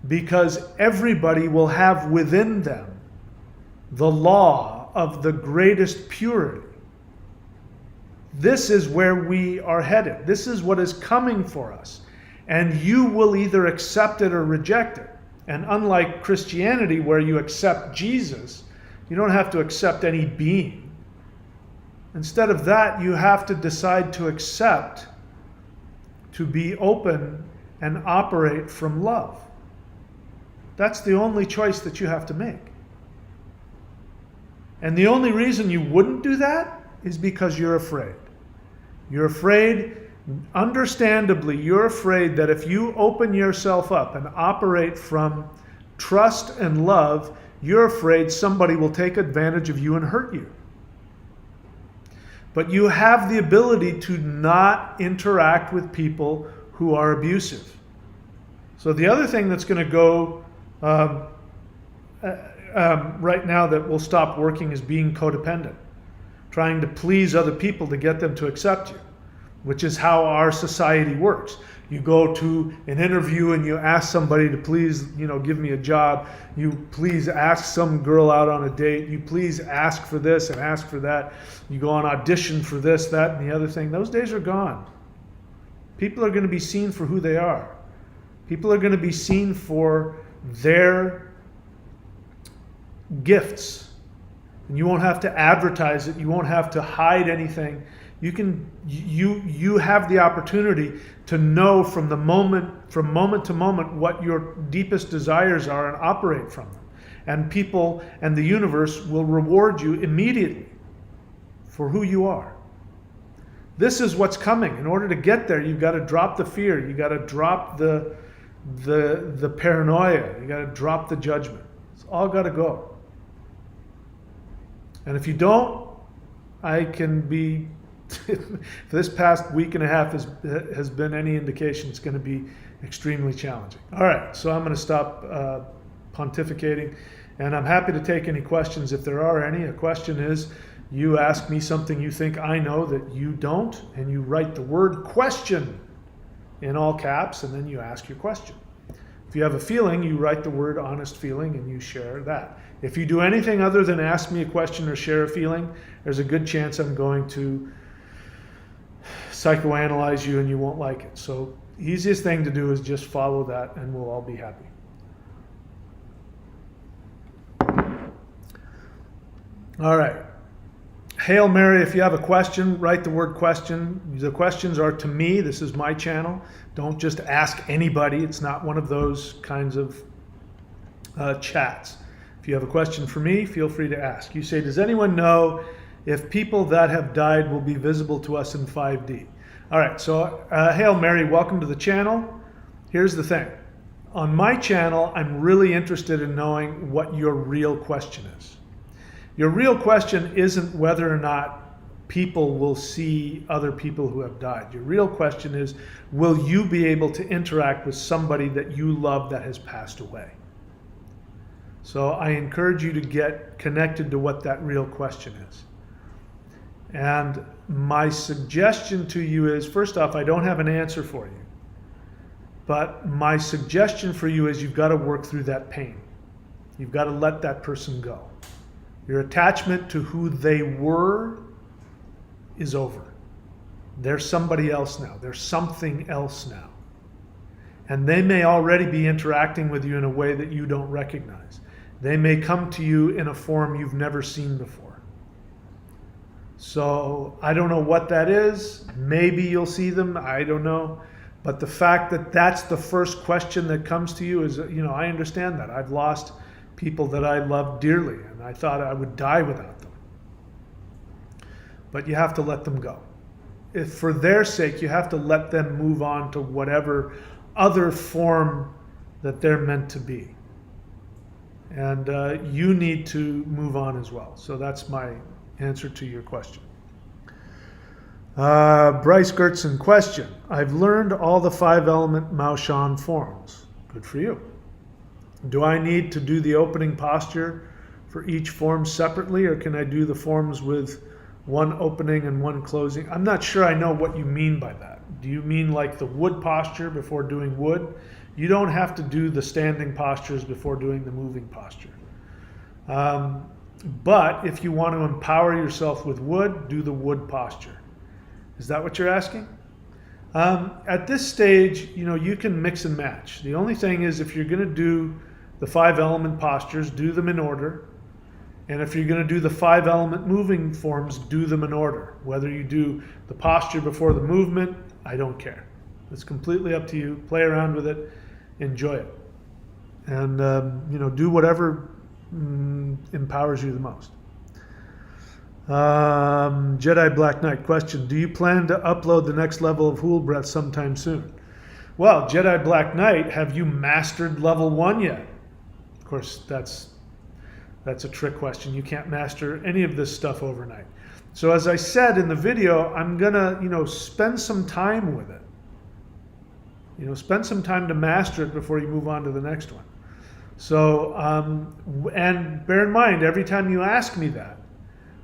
because everybody will have within them the law of the greatest purity. This is where we are headed. This is what is coming for us. And you will either accept it or reject it. And unlike Christianity, where you accept Jesus, you don't have to accept any being. Instead of that, you have to decide to accept, to be open and operate from love. That's the only choice that you have to make. And the only reason you wouldn't do that is because you're afraid. You're afraid, understandably, you're afraid that if you open yourself up and operate from trust and love, You're afraid somebody will take advantage of you and hurt you. But you have the ability to not interact with people who are abusive. So the other thing that's going to go right now that will stop working is being codependent, trying to please other people to get them to accept you, which is how our society works. You go to an interview and you ask somebody to please, give me a job. You please ask some girl out on a date. You please ask for this and ask for that. You go on audition for this, that, and the other thing. Those days are gone. People are going to be seen for who they are. People are going to be seen for their gifts. And you won't have to advertise it. You won't have to hide anything. You have the opportunity to know from moment to moment what your deepest desires are and operate from them. And people and the universe will reward you immediately for who you are. This is what's coming. In order to get there, you've got to drop the fear. You've got to drop the paranoia. You've got to drop the judgment. It's all got to go. And if you don't, I can be this past week and a half has been any indication, it's going to be extremely challenging. All right, so I'm going to stop pontificating, and I'm happy to take any questions if there are any. A question is, you ask me something you think I know that you don't, and you write the word question in all caps, and then you ask your question. If you have a feeling, you write the word honest feeling and you share that. If you do anything other than ask me a question or share a feeling, there's a good chance I'm going to psychoanalyze you and you won't like it. So the easiest thing to do is just follow that and we'll all be happy. All right. Hail Mary, if you have a question, write the word question. The questions are to me. This is my channel. Don't just ask anybody. It's not one of those kinds of chats. If you have a question for me, feel free to ask. You say, does anyone know if people that have died will be visible to us in 5D? All right, so Hail Mary, welcome to the channel. Here's the thing. On my channel, I'm really interested in knowing what your real question is. Your real question isn't whether or not people will see other people who have died. Your real question is, will you be able to interact with somebody that you love that has passed away? So I encourage you to get connected to what that real question is. And my suggestion to you is, first off, I don't have an answer for you. But my suggestion for you is you've got to work through that pain. You've got to let that person go. Your attachment to who they were is over. They're somebody else now. They're something else now. And they may already be interacting with you in a way that you don't recognize. They may come to you in a form you've never seen before. So I don't know what that is. Maybe you'll see them. I don't know. But the fact that that's the first question that comes to you is, I understand that. I've lost people that I love dearly, and I thought I would die without them. But you have to let them go. If for their sake, you have to let them move on to whatever other form that they're meant to be. And you need to move on as well. So that's my answer to your question. Bryce Gertson, question. I've learned all the 5-element Maoshan forms. Good for you. Do I need to do the opening posture for each form separately, or can I do the forms with one opening and one closing? I'm not sure I know what you mean by that. Do you mean like the wood posture before doing wood? You don't have to do the standing postures before doing the moving posture. But if you want to empower yourself with wood, do the wood posture. Is that what you're asking? At this stage, you can mix and match. The only thing is, if you're going to do the 5-element postures, do them in order. And if you're going to do the 5-element moving forms, do them in order. Whether you do the posture before the movement, I don't care. It's completely up to you. Play around with it. Enjoy it. And, do whatever empowers you the most. Jedi Black Knight, question. Do you plan to upload the next level of Hool Breath sometime soon? Well, Jedi Black Knight, have you mastered level 1 yet? Of course, that's That's a trick question. You can't master any of this stuff overnight. So as I said in the video, I'm gonna, spend some time with it. Spend some time to master it before you move on to the next one. So, and bear in mind, every time you ask me that,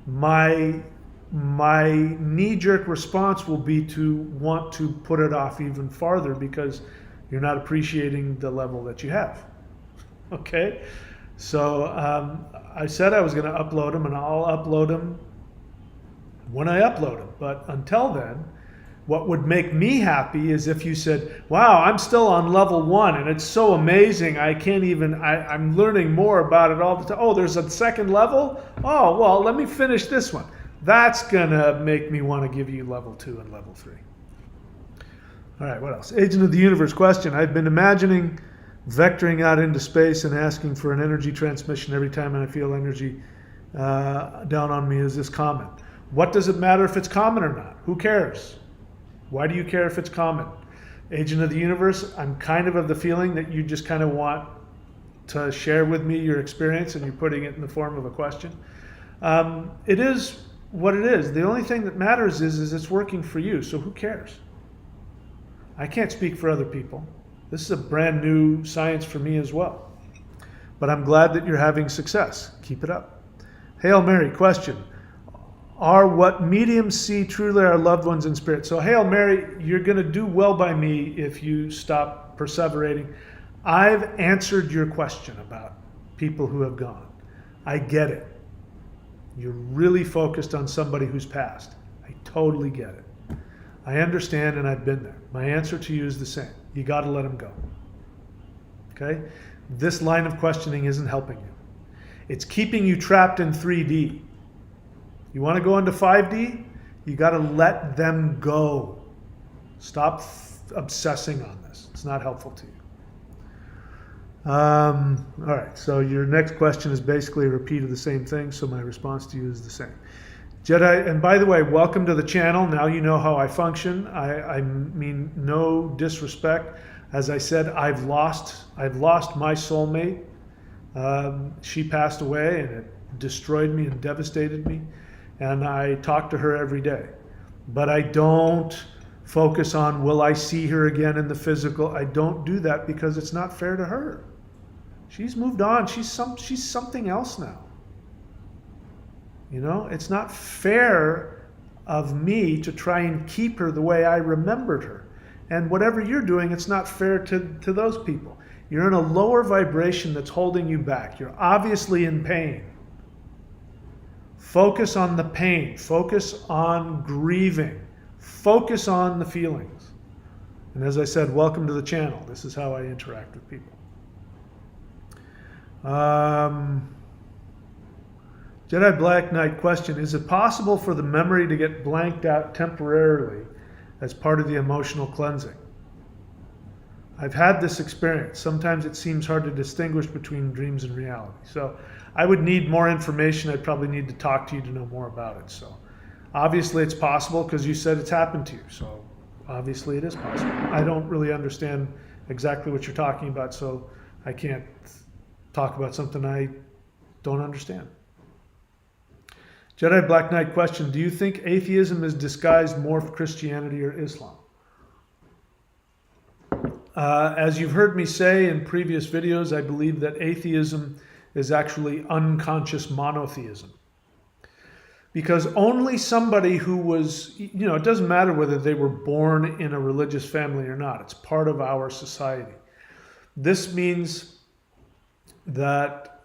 my knee-jerk response will be to want to put it off even farther because you're not appreciating the level that you have. Okay? So I said I was going to upload them, and I'll upload them when I upload them. But until then, what would make me happy is if you said, wow, I'm still on level 1 and it's so amazing. I'm learning more about it all the time. Oh, there's a second level? Oh, well, let me finish this one. That's going to make me want to give you level 2 and level 3. All right, what else? Agent of the Universe question. I've been imagining vectoring out into space and asking for an energy transmission every time I feel energy down on me. Is this common? What does it matter if it's common or not? Who cares? Why do you care if it's common? Agent of the Universe, I'm kind of the feeling that you just kind of want to share with me your experience and you're putting it in the form of a question. It is what it is. The only thing that matters is it's working for you, so who cares? I can't speak for other people. This is a brand new science for me as well. But I'm glad that you're having success. Keep it up. Hail Mary question. Are what mediums see truly our loved ones in spirit? So Hail Mary, you're going to do well by me if you stop perseverating. I've answered your question about people who have gone. I get it. You're really focused on somebody who's passed. I totally get it. I understand and I've been there. My answer to you is the same. You got to let them go. Okay? This line of questioning isn't helping you. It's keeping you trapped in 3D. You want to go into 5D? You got to let them go. Stop obsessing on this. It's not helpful to you. All right, so your next question is basically a repeat of the same thing, so my response to you is the same. Jedi, and by the way, welcome to the channel. Now you know how I function. I mean no disrespect. As I said, I've lost my soulmate. She passed away and it destroyed me and devastated me. And I talk to her every day. But I don't focus on, will I see her again in the physical? I don't do that because it's not fair to her. She's moved on. She's something else now. It's not fair of me to try and keep her the way I remembered her. And whatever you're doing, it's not fair to those people. You're in a lower vibration that's holding you back. You're obviously in pain. Focus on the pain. Focus on grieving. Focus on the feelings. And as I said, welcome to the channel. This is how I interact with people. Jedi Black Knight question. Is it possible for the memory to get blanked out temporarily as part of the emotional cleansing? I've had this experience. Sometimes it seems hard to distinguish between dreams and reality. So I would need more information. I'd probably need to talk to you to know more about it. So obviously it's possible because you said it's happened to you. So obviously it is possible. I don't really understand exactly what you're talking about, so I can't talk about something I don't understand. Jedi Black Knight question. Do you think atheism is disguised morphed Christianity or Islam? As you've heard me say in previous videos, I believe that atheism is actually unconscious monotheism. Because only somebody who was, it doesn't matter whether they were born in a religious family or not. It's part of our society. This means that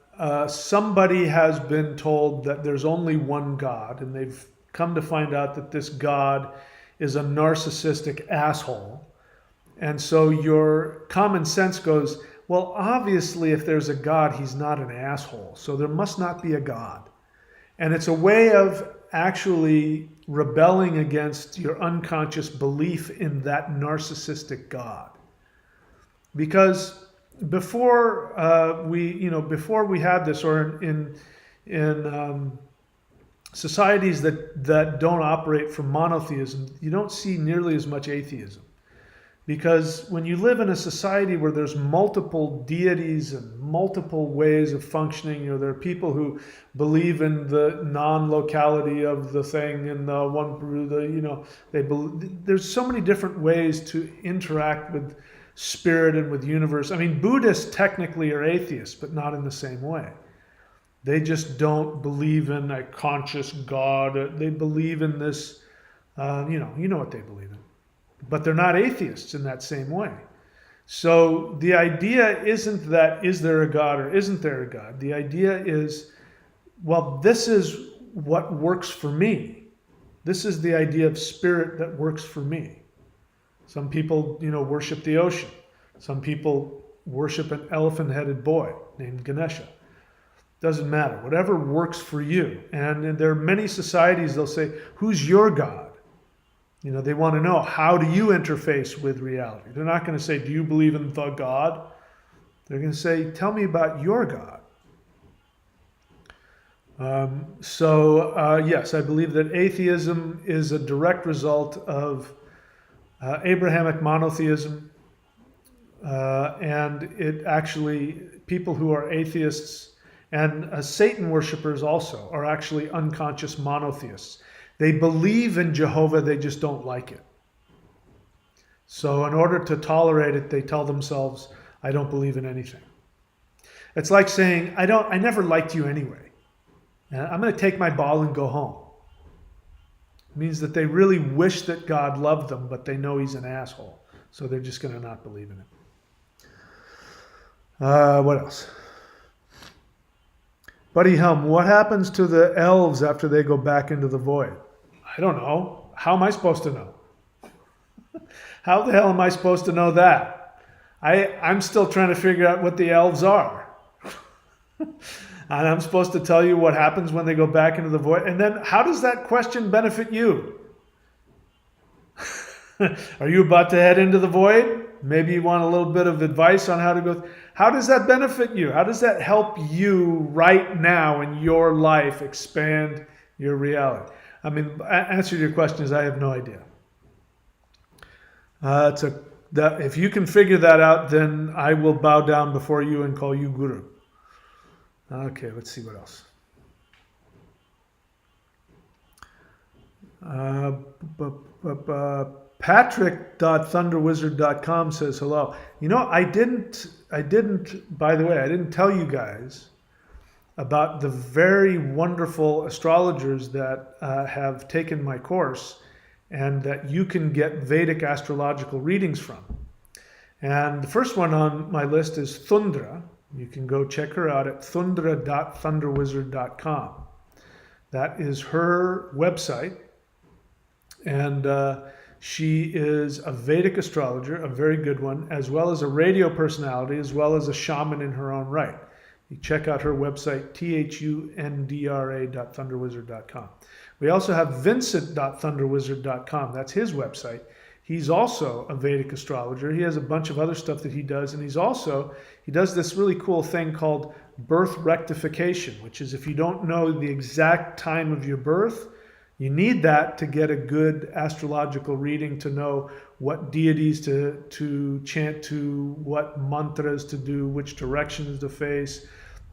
somebody has been told that there's only one God, and they've come to find out that this God is a narcissistic asshole. And so your common sense goes, well, obviously, if there's a God, he's not an asshole. So there must not be a God. And it's a way of actually rebelling against your unconscious belief in that narcissistic God. Because before we had this, or in societies that don't operate from monotheism, you don't see nearly as much atheism. Because when you live in a society where there's multiple deities and multiple ways of functioning, there are people who believe in the non-locality of the thing and the one, they believe, there's so many different ways to interact with spirit and with universe. I mean, Buddhists technically are atheists, but not in the same way. They just don't believe in a conscious God. They believe in this, you know what they believe in. But they're not atheists in that same way. So the idea isn't that is there a God or isn't there a God? The idea is, well, this is what works for me. This is the idea of spirit that works for me. Some people, worship the ocean. Some people worship an elephant-headed boy named Ganesha. Doesn't matter. Whatever works for you. And there are many societies, they'll say, who's your God? They want to know, how do you interface with reality? They're not going to say, do you believe in the God? They're going to say, tell me about your God. Yes, I believe that atheism is a direct result of Abrahamic monotheism. And it actually, people who are atheists and Satan worshippers also are actually unconscious monotheists. They believe in Jehovah, they just don't like it. So in order to tolerate it, they tell themselves, I don't believe in anything. It's like saying, I never liked you anyway. I'm going to take my ball and go home. It means that they really wish that God loved them, but they know he's an asshole. So they're just going to not believe in it. What else? Buddy Helm, what happens to the elves after they go back into the void? I don't know. How am I supposed to know? How the hell am I supposed to know that? I'm still trying to figure out what the elves are. And I'm supposed to tell you what happens when they go back into the void. And then how does that question benefit you? Are you about to head into the void? Maybe you want a little bit of advice on how to go. How does that benefit you? How does that help you right now in your life expand your reality? I mean, answer to your question is I have no idea. If you can figure that out, then I will bow down before you and call you Guru. Okay, let's see what else. Patrick.thunderwizard.com says hello. I didn't, by the way, I didn't tell you guys about the very wonderful astrologers that have taken my course and that you can get Vedic astrological readings from. And the first one on my list is Thundra. You can go check her out at thundra.thunderwizard.com. That is her website. And she is a Vedic astrologer, a very good one, as well as a radio personality, as well as a shaman in her own right. You check out her website, thundra.thunderwizard.com. We also have Vincent.thunderwizard.com. That's his website. He's also a Vedic astrologer. He has a bunch of other stuff that he does. And he does this really cool thing called birth rectification, which is if you don't know the exact time of your birth, you need that to get a good astrological reading, to know what deities to chant to, what mantras to do, which directions to face,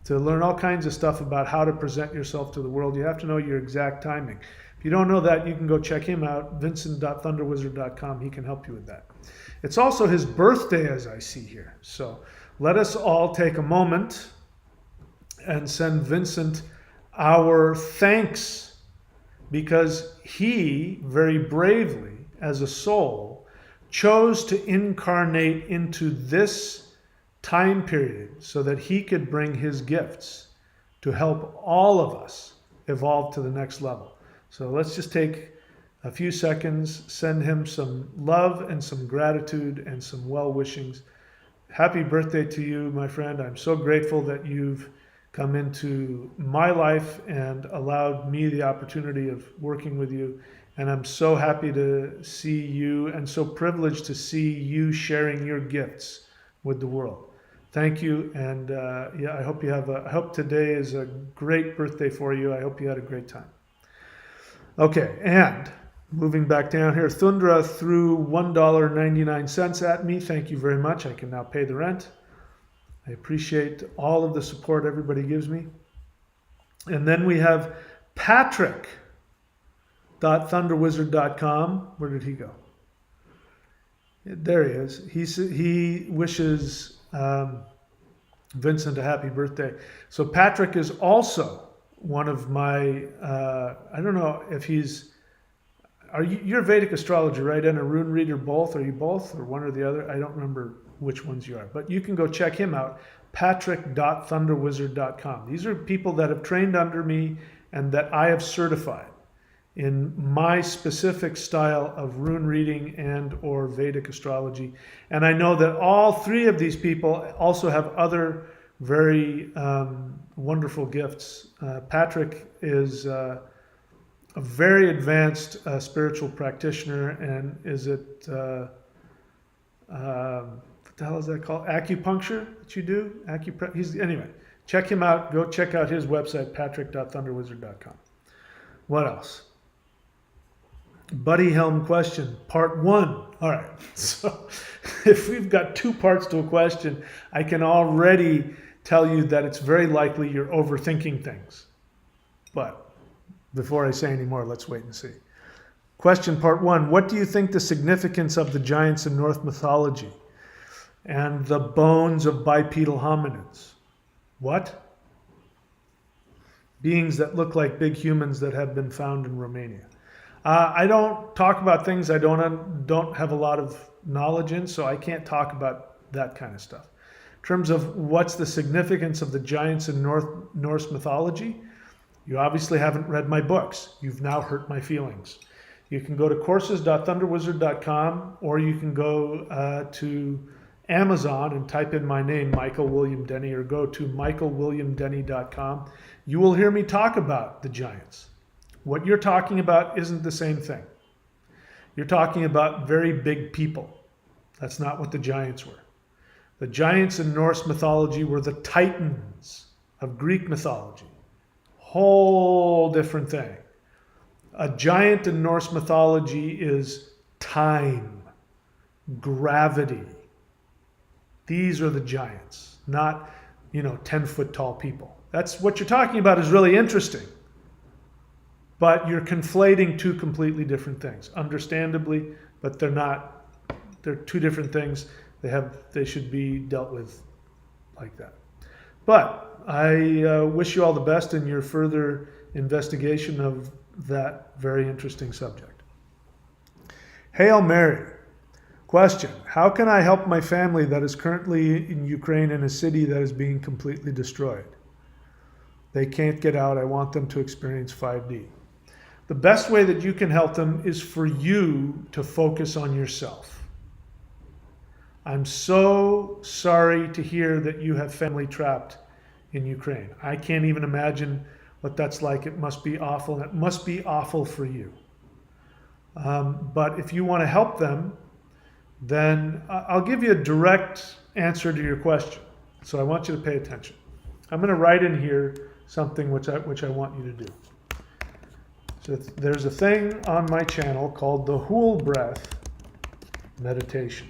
to learn all kinds of stuff about how to present yourself to the world. You have to know your exact timing. If you don't know that, you can go check him out, vincent.thunderwizard.com. He can help you with that. It's also his birthday, as I see here. So let us all take a moment and send Vincent our thanks, because he very bravely, as a soul, chose to incarnate into this time period so that he could bring his gifts to help all of us evolve to the next level. So let's just take a few seconds, send him some love and some gratitude and some well-wishings. Happy birthday to you, my friend. I'm so grateful that you've come into my life and allowed me the opportunity of working with you. And I'm so happy to see you and so privileged to see you sharing your gifts with the world. Thank you. And I hope I hope today is a great birthday for you. I hope you had a great time. Okay. And Moving back down here, Thundra threw $1.99 at me. Thank you very much. I can now pay the rent. I appreciate all of the support everybody gives me. And then we have Patrick.thunderwizard.com. Where did he go? There he is. He wishes Vincent a happy birthday. So Patrick is also one of my, I don't know if he's, you're a Vedic astrologer, right? And a rune reader both? Are you both or one or the other? I don't remember which ones you are. But you can go check him out, patrick.thunderwizard.com. These are people that have trained under me and that I have certified in my specific style of rune reading and or Vedic astrology. And I know that all three of these people also have other very wonderful gifts. Patrick is a very advanced spiritual practitioner and is it, what the hell is that called? Acupuncture that you do? Anyway, check him out. Go check out his website, patrick.thunderwizard.com. What else? Buddy Helm question, part 1. All right, so if we've got 2 parts to a question, I can already tell you that it's very likely you're overthinking things. But before I say any more, let's wait and see. Question part 1, what do you think the significance of the giants in Norse mythology and the bones of bipedal hominids? What? Beings that look like big humans that have been found in Romania. I don't talk about things I don't have a lot of knowledge in, so I can't talk about that kind of stuff. In terms of what's the significance of the giants in Norse mythology, you obviously haven't read my books. You've now hurt my feelings. You can go to courses.thunderwizard.com or you can go to Amazon and type in my name, Michael William Denny, or go to michaelwilliamdenny.com. You will hear me talk about the giants. What you're talking about isn't the same thing. You're talking about very big people. That's not what the giants were. The giants in Norse mythology were the titans of Greek mythology. Whole different thing. A giant in Norse mythology is time, gravity. These are the giants, not, 10-foot tall people. That's what you're talking about is really interesting. But you're conflating 2 completely different things, understandably, but they're not. They're 2 different things. They should be dealt with like that. But I wish you all the best in your further investigation of that very interesting subject. Hail Mary. Question, how can I help my family that is currently in Ukraine in a city that is being completely destroyed? They can't get out. I want them to experience 5D. The best way that you can help them is for you to focus on yourself. I'm so sorry to hear that you have family trapped in Ukraine. I can't even imagine what that's like. It must be awful, and it must be awful for you. But if you want to help them, then I'll give you a direct answer to your question. So I want you to pay attention. I'm going to write in here something which I want you to do. So there's a thing on my channel called the Hool Breath Meditation.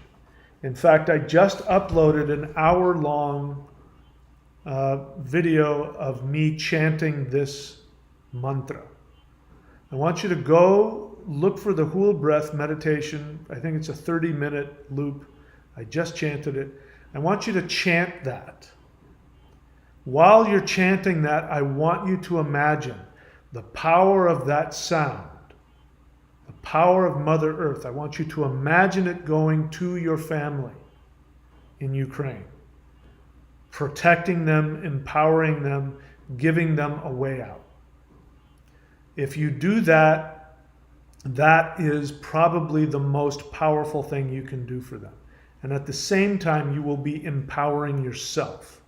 In fact, I just uploaded an hour-long video of me chanting this mantra. I want you to go look for the Hool Breath Meditation. I think it's a 30-minute loop. I just chanted it. I want you to chant that. While you're chanting that, I want you to imagine the power of that sound, the power of Mother Earth. I want you to imagine it going to your family in Ukraine, protecting them, empowering them, giving them a way out. If you do that, that is probably the most powerful thing you can do for them. And at the same time, you will be empowering yourself.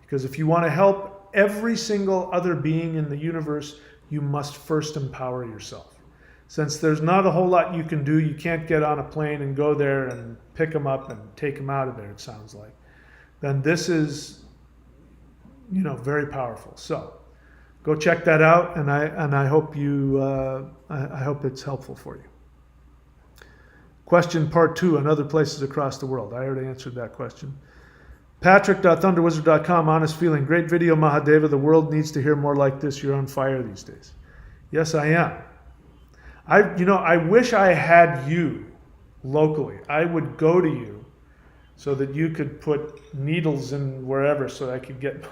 Because if you want to help every single other being in the universe, you must first empower yourself. Since there's not a whole lot you can do, you can't get on a plane and go there and pick them up and take them out of there, it sounds like. Then this is, very powerful. So go check that out, and I hope I hope it's helpful for you. Question part 2 on other places across the world. I already answered that question. Patrick.thunderwizard.com, honest feeling. Great video, Mahadeva. The world needs to hear more like this. You're on fire these days. Yes, I am. I wish I had you locally. I would go to you so that you could put needles in wherever, so I could get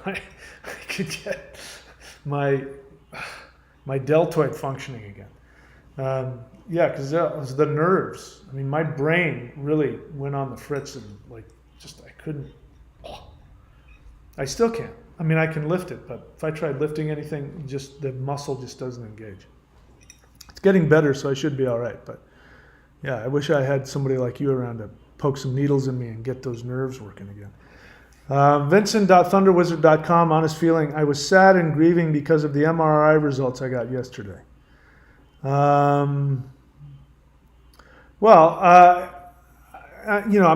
my deltoid functioning again. Yeah, because that was the nerves. I mean, my brain really went on the fritz, and I couldn't. I still can't. I mean, I can lift it, but if I tried lifting anything, just the muscle just doesn't engage. It's getting better, so I should be all right. But yeah, I wish I had somebody like you around to poke some needles in me and get those nerves working again. Vincent.thunderwizard.com, honest feeling. I was sad and grieving because of the MRI results I got yesterday. I'm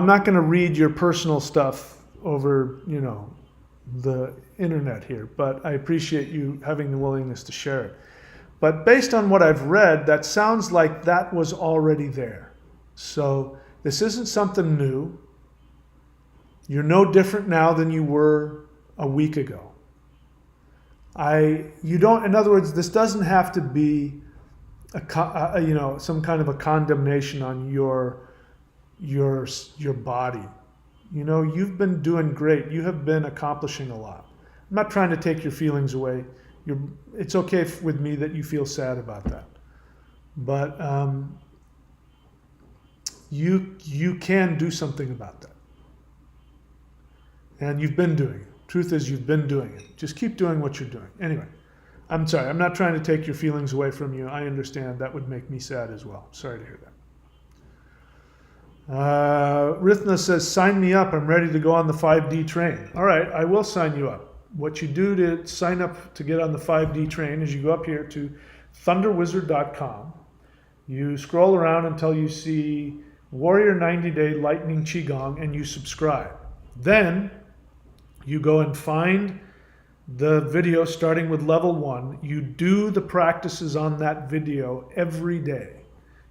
not going to read your personal stuff over, the internet here, but I appreciate you having the willingness to share it. But based on what I've read, that sounds like that was already there. So this isn't something new. You're no different now than you were a week ago. In other words, this doesn't have to be some kind of a condemnation on your body. You've been doing great. You have been accomplishing a lot. I'm not trying to take your feelings away. It's okay with me that you feel sad about that. But you can do something about that. And you've been doing it. Truth is, you've been doing it. Just keep doing what you're doing. Anyway, I'm sorry. I'm not trying to take your feelings away from you. I understand that would make me sad as well. Sorry to hear that. Rithna says, sign me up. I'm ready to go on the 5D train. All right, I will sign you up. What you do to sign up to get on the 5D train is you go up here to thunderwizard.com. You scroll around until you see Warrior 90-Day Lightning Qigong, and you subscribe. Then you go and find the video starting with level 1. You do the practices on that video every day.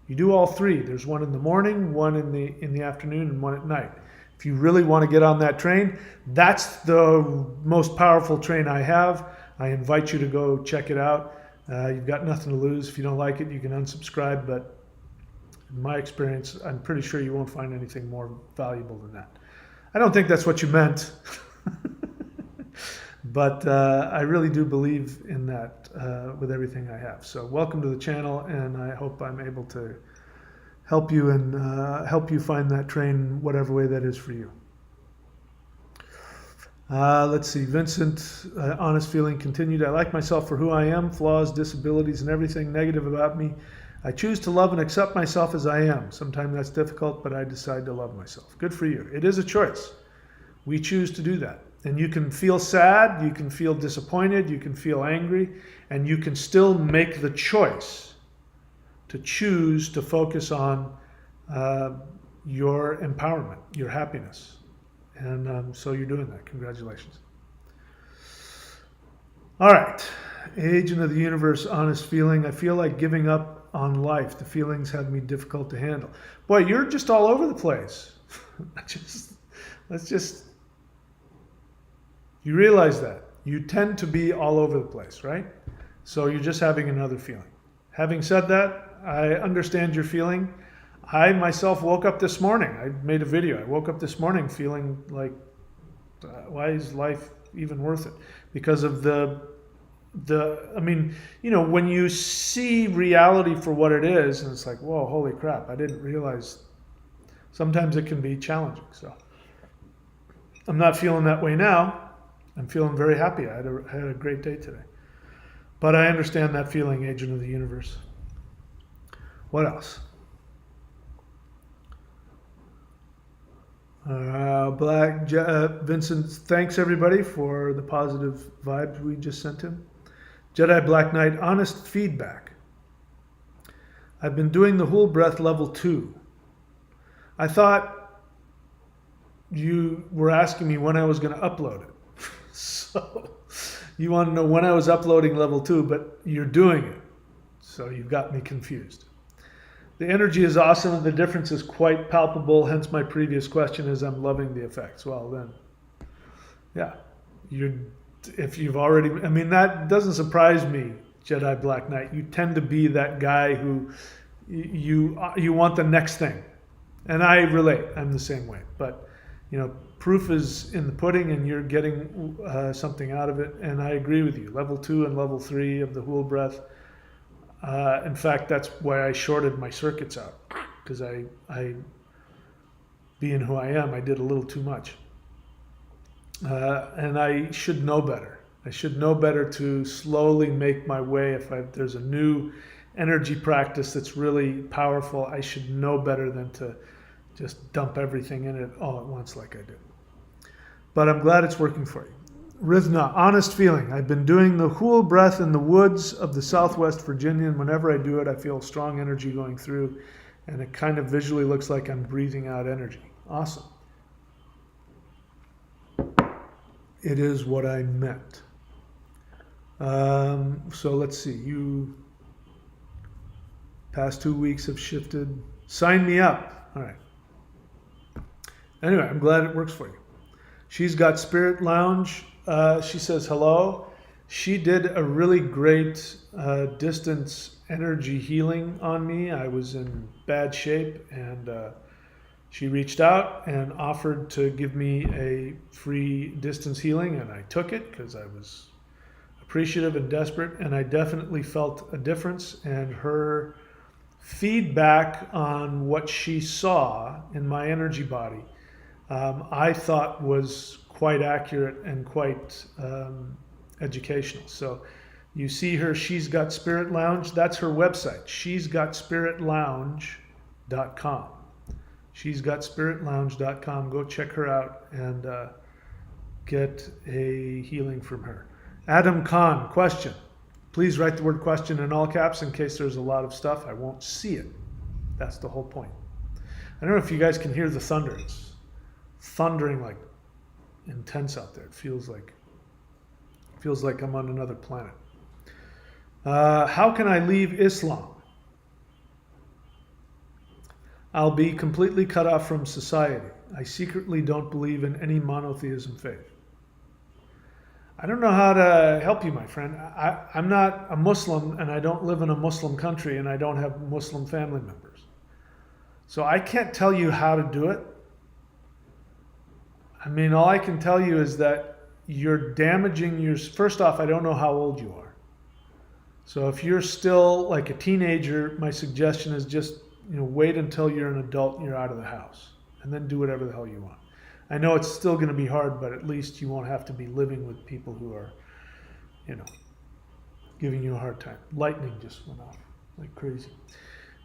You do all 3. There's one in the morning, one in the afternoon, and one at night. If you really want to get on that train, that's the most powerful train I have. I invite you to go check it out. You've got nothing to lose. If you don't like it, you can unsubscribe. But in my experience, I'm pretty sure you won't find anything more valuable than that. I don't think that's what you meant. But I really do believe in that with everything I have. So welcome to the channel, and I hope I'm able to help you and help you find that train, whatever way that is for you. Let's see, Vincent, honest feeling continued. I like myself for who I am, flaws, disabilities, and everything negative about me. I choose to love and accept myself as I am. Sometimes that's difficult, but I decide to love myself. Good for you. It is a choice. We choose to do that. And you can feel sad, you can feel disappointed, you can feel angry, and you can still make the choice to choose to focus on your empowerment, your happiness. And so you're doing that. Congratulations. All right. Agent of the Universe, honest feeling. I feel like giving up on life. The feelings have me difficult to handle. Boy, you're just all over the place. You realize that. You tend to be all over the place, right? So you're just having another feeling. Having said that, I understand your feeling. I myself woke up this morning. I made a video. I woke up this morning feeling like, why is life even worth it? Because of when you see reality for what it is, and it's like, whoa, holy crap, I didn't realize. Sometimes it can be challenging. So I'm not feeling that way now. I'm feeling very happy. I had a great day today. But I understand that feeling, Agent of the Universe. What else? Vincent, thanks everybody for the positive vibes we just sent him. Jedi Black Knight, honest feedback. I've been doing the whole breath level 2. I thought you were asking me when I was going to upload it. So You want to know when I was uploading level 2, but you're doing it. So you've got me confused. The energy is awesome and the difference is quite palpable. Hence my previous question is I'm loving the effects. Well then, yeah, if you've already, I mean, that doesn't surprise me, Jedi Black Knight. You tend to be that guy who you want the next thing. And I relate, I'm the same way. But, proof is in the pudding and you're getting something out of it. And I agree with you. Level 2 and level 3 of the Hool Breath. In fact, that's why I shorted my circuits out. Because I, being who I am, I did a little too much. And I should know better. I should know better to slowly make my way. If there's a new energy practice that's really powerful, I should know better than to just dump everything in it all at once like I did. But I'm glad it's working for you. Rithna, honest feeling. I've been doing the Hool Breath in the woods of the Southwest Virginia, and whenever I do it, I feel strong energy going through, and it kind of visually looks like I'm breathing out energy. Awesome. It is what I meant. So let's see. You past 2 weeks have shifted. Sign me up. All right. Anyway, I'm glad it works for you. She's got Spirit Lounge. She says hello. She did a really great distance energy healing on me. I was in bad shape, and she reached out and offered to give me a free distance healing, and I took it because I was appreciative and desperate, and I definitely felt a difference. And her feedback on what she saw in my energy body, I thought was quite accurate and quite educational. So you see her, She's Got Spirit Lounge. That's her website, she'sgotspiritlounge.com. she'sgotspiritlounge.com. Go check her out and get a healing from her. Adam Khan, question. Please write the word question in all caps in case there's a lot of stuff. I won't see it. That's the whole point. I don't know if you guys can hear the thunder. It's thundering like intense out there. It feels like I'm on another planet. How can I leave Islam? I'll be completely cut off from society. I secretly don't believe in any monotheism faith. I don't know how to help you, my friend. I'm not a Muslim, and I don't live in a Muslim country, and I don't have Muslim family members. So I can't tell you how to do it. I mean, all I can tell you is that you're damaging your... First off, I don't know how old you are. So if you're still like a teenager, my suggestion is just, wait until you're an adult and you're out of the house, and then do whatever the hell you want. I know it's still going to be hard, but at least you won't have to be living with people who are, giving you a hard time. Lightning just went off like crazy.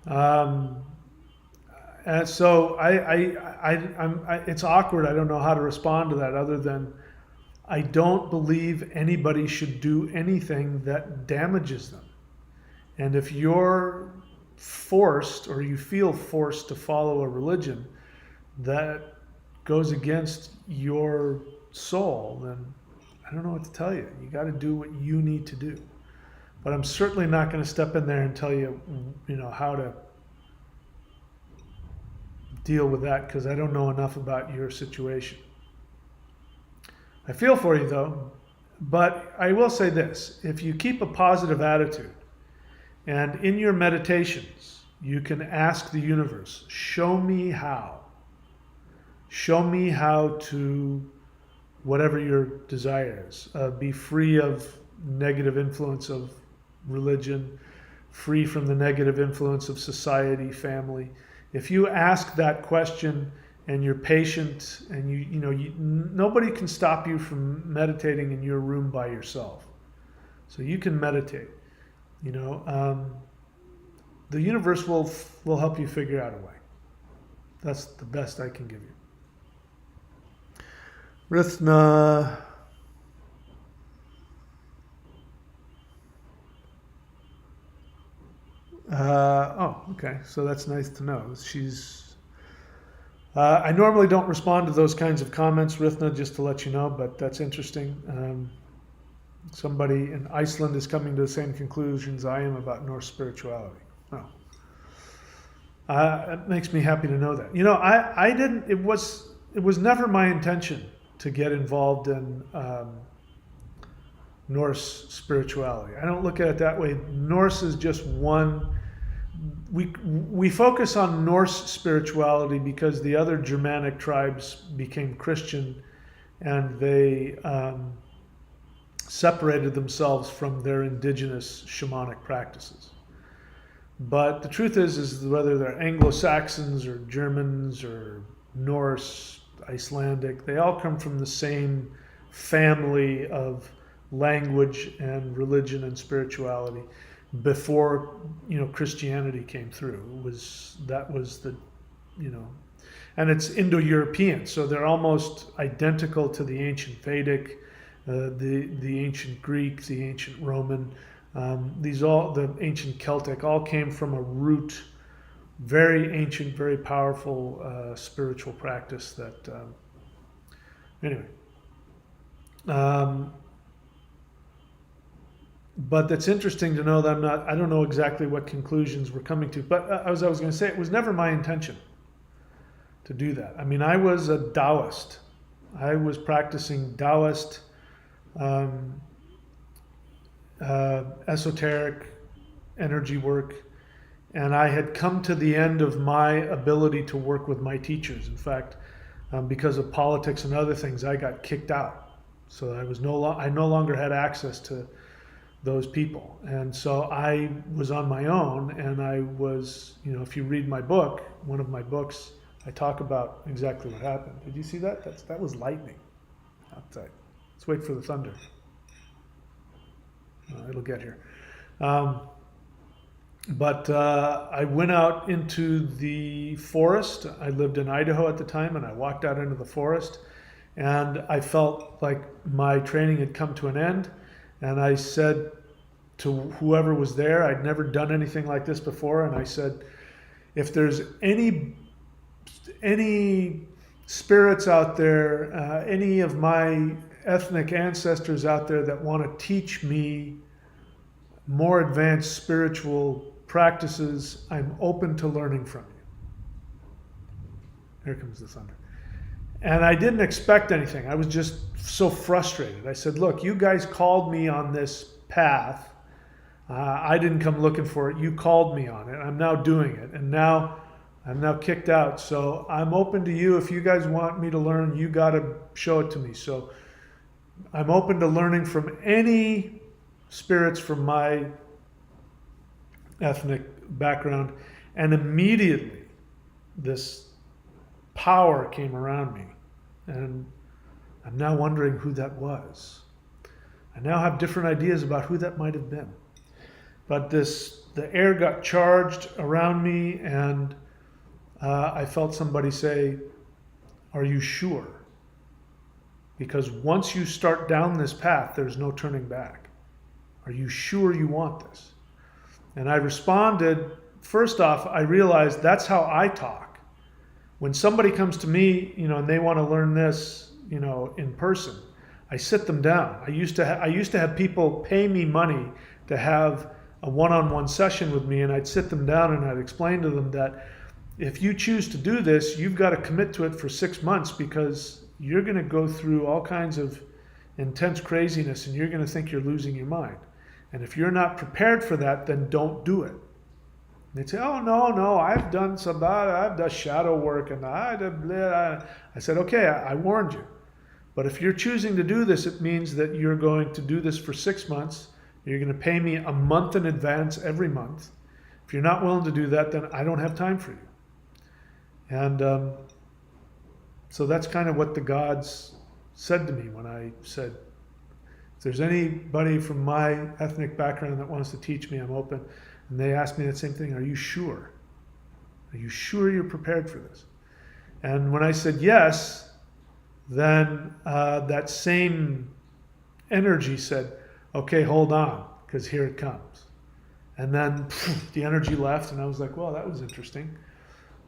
And so it's awkward. I don't know how to respond to that other than I don't believe anybody should do anything that damages them. And if you're forced or you feel forced to follow a religion that goes against your soul, then I don't know what to tell you. You got to do what you need to do. But I'm certainly not going to step in there and tell you, how to deal with that because I don't know enough about your situation. I feel for you though, but I will say this. If you keep a positive attitude and in your meditations, you can ask the universe, show me how. Show me how to, whatever your desire is, be free of negative influence of religion, free from the negative influence of society, family. If you ask that question and you're patient and nobody can stop you from meditating in your room by yourself. So you can meditate. The universe will help you figure out a way. That's the best I can give you. Rithna. Okay. So that's nice to know. I normally don't respond to those kinds of comments, Rithna, just to let you know, but that's interesting. somebody in Iceland is coming to the same conclusions I am about Norse spirituality. No. It makes me happy to know that. I didn't. It was never my intention to get involved in Norse spirituality. I don't look at it that way. Norse is just one. We focus on Norse spirituality because the other Germanic tribes became Christian, and they separated themselves from their indigenous shamanic practices. But the truth is whether they're Anglo-Saxons or Germans or Norse, Icelandic, they all come from the same family of language and religion and spirituality before Christianity came through. That was the and it's Indo-European, so they're almost identical to the ancient Vedic, the ancient Greek, the ancient Roman. The ancient Celtic all came from a root, very ancient, very powerful spiritual practice that, anyway. But that's interesting to know that I don't know exactly what conclusions we're coming to. But as I was going to say, it was never my intention to do that. I mean, I was a Taoist. I was practicing Taoist, esoteric energy work, and I had come to the end of my ability to work with my teachers. In fact, because of politics and other things, I got kicked out. So I no longer had access to those people, and so I was on my own. And I was, if you read my book, one of my books, I talk about exactly what happened. Did you see that? That was lightning outside. Let's wait for the thunder. It'll get here. But I went out into the forest. I lived in Idaho at the time, and I walked out into the forest, and I felt like my training had come to an end. And I said to whoever was there, I'd never done anything like this before, and I said, if there's any spirits out there, any of my ethnic ancestors out there that want to teach me more advanced spiritual practices, I'm open to learning from you. Here comes the thunder. And I didn't expect anything. I was just so frustrated. I said, look, you guys called me on this path. I didn't come looking for it. You called me on it. I'm now doing it. And now I'm now kicked out. So I'm open to you. If you guys want me to learn, you got to show it to me. So I'm open to learning from any spirits from my ethnic background. And immediately this power came around me, and I'm now wondering who that was. I now have different ideas about who that might have been. But the air got charged around me, and I felt somebody say, "Are you sure?" Because once you start down this path, there's no turning back. Are you sure you want this? And I responded, first off, I realized that's how I talk. When somebody comes to me, and they want to learn this, in person, I sit them down. I used to have people pay me money to have a one-on-one session with me, and I'd sit them down and I'd explain to them that if you choose to do this, you've got to commit to it for 6 months, because you're going to go through all kinds of intense craziness, and you're going to think you're losing your mind. And if you're not prepared for that, then don't do it. They'd say, "Oh, no, I've done shadow work, and I said, "Okay, I warned you. But if you're choosing to do this, it means that you're going to do this for 6 months. You're going to pay me a month in advance every month. If you're not willing to do that, then I don't have time for you." And so that's kind of what the gods said to me when I said, if there's anybody from my ethnic background that wants to teach me, I'm open. And they asked me that same thing, "Are you sure? Are you sure you're prepared for this?" And when I said yes, then that same energy said, "Okay, hold on, because here it comes." And then the energy left, and I was like, well, that was interesting.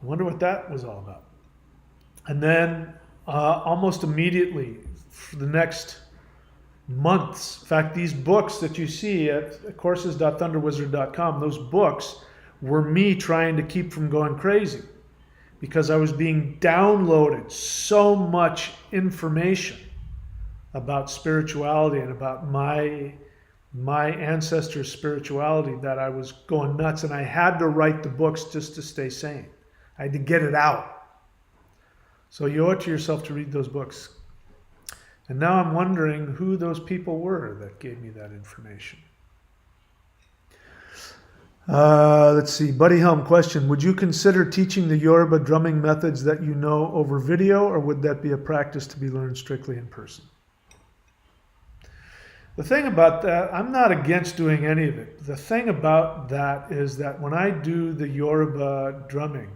I wonder what that was all about. And then almost immediately, for the next months. In fact, these books that you see at courses.thunderwizard.com, those books were me trying to keep from going crazy because I was being downloaded so much information about spirituality and about my ancestors' spirituality that I was going nuts, and I had to write the books just to stay sane. I had to get it out. So you owe it to yourself to read those books. And now I'm wondering who those people were that gave me that information. Let's see. Buddy Helm question. Would you consider teaching the Yoruba drumming methods that you know over video, or would that be a practice to be learned strictly in person? The thing about that, I'm not against doing any of it. The thing about that is that when I do the Yoruba drumming,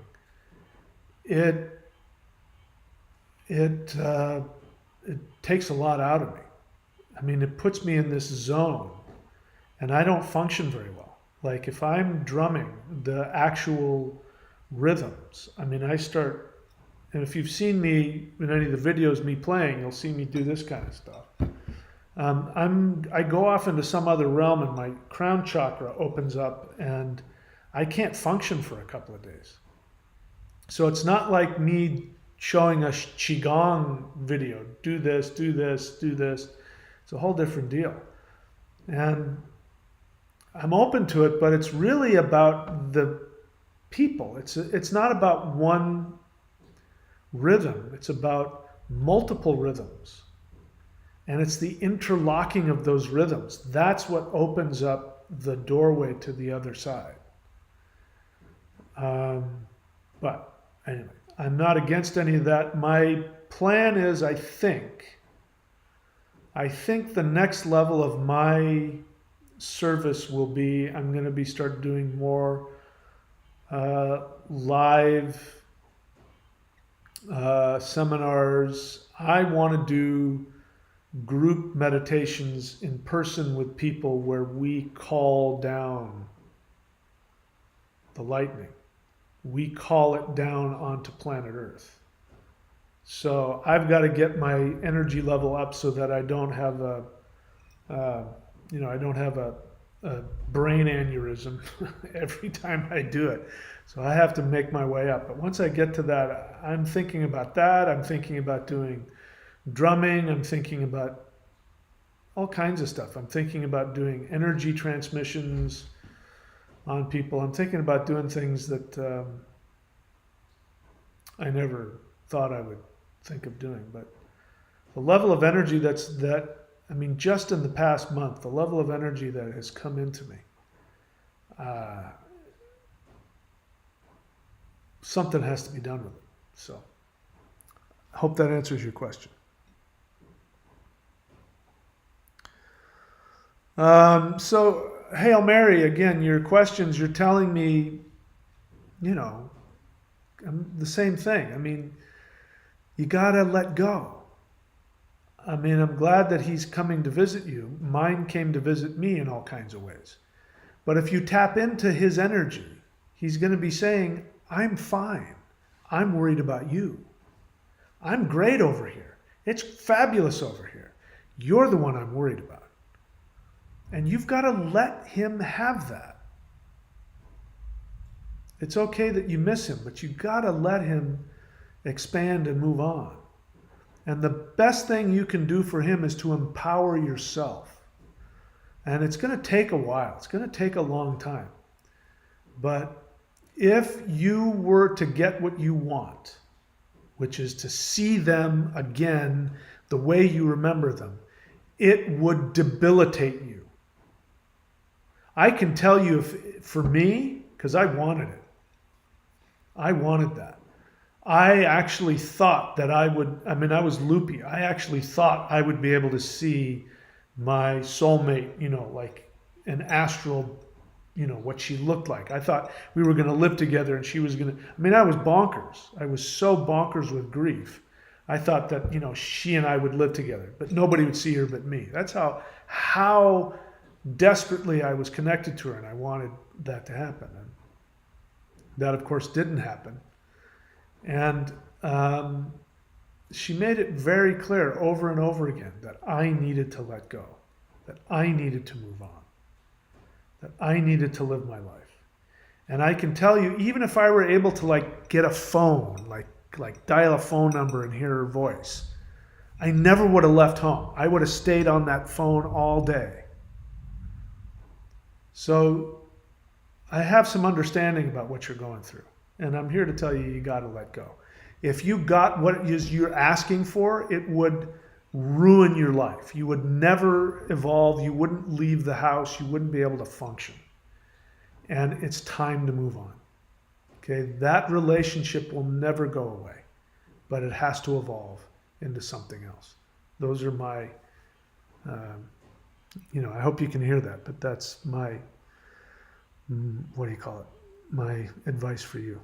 it takes a lot out of me. I mean, it puts me in this zone, and I don't function very well. Like if I'm drumming the actual rhythms, I mean, I start, and if you've seen me in any of the videos me playing, you'll see me do this kind of stuff. I go off into some other realm, and my crown chakra opens up, and I can't function for a couple of days. So it's not like me showing a qigong video. Do this, do this, do this. It's a whole different deal. And I'm open to it, but it's really about the people. It's not about one rhythm. It's about multiple rhythms. And it's the interlocking of those rhythms. That's what opens up the doorway to the other side. But anyway, I'm not against any of that. My plan is, I think the next level of my service will be, I'm going to be start doing more live seminars. I want to do group meditations in person with people where we call down the lightning. We call it down onto planet Earth. So I've got to get my energy level up so that I don't have a brain aneurysm every time I do it. So I have to make my way up. But once I get to that, I'm thinking about that. I'm thinking about doing drumming. I'm thinking about all kinds of stuff. I'm thinking about doing energy transmissions on people. I'm thinking about doing things that I never thought I would think of doing. But the level of energy I mean, just in the past month, the level of energy that has come into me, something has to be done with it. So I hope that answers your question. So Hail Mary, again, your questions, you're telling me, the same thing. I mean, you got to let go. I mean, I'm glad that he's coming to visit you. Mine came to visit me in all kinds of ways. But if you tap into his energy, he's going to be saying, I'm fine. I'm worried about you. I'm great over here. It's fabulous over here. You're the one I'm worried about. And you've got to let him have that. It's okay that you miss him, but you've got to let him expand and move on. And the best thing you can do for him is to empower yourself. And it's going to take a while. It's going to take a long time. But if you were to get what you want, which is to see them again the way you remember them, it would debilitate you. I can tell you, for me, because I wanted it. I wanted that. I actually thought that I was loopy. I actually thought I would be able to see my soulmate, like an astral, what she looked like. I thought we were going to live together and she was going to, I was bonkers. I was so bonkers with grief. I thought that, she and I would live together, but nobody would see her but me. That's how desperately I was connected to her, and I wanted that to happen. And that, of course, didn't happen. And she made it very clear over and over again that I needed to let go, that I needed to move on, that I needed to live my life. And I can tell you, even if I were able to like get a phone, like dial a phone number and hear her voice, I never would have left home. I would have stayed on that phone all day. So I have some understanding about what you're going through. And I'm here to tell you, you got to let go. If you got what it is you're asking for, it would ruin your life. You would never evolve. You wouldn't leave the house. You wouldn't be able to function. And it's time to move on. Okay, that relationship will never go away, but it has to evolve into something else. Those are my, I hope you can hear that, but that's my, what do you call it? My advice for you.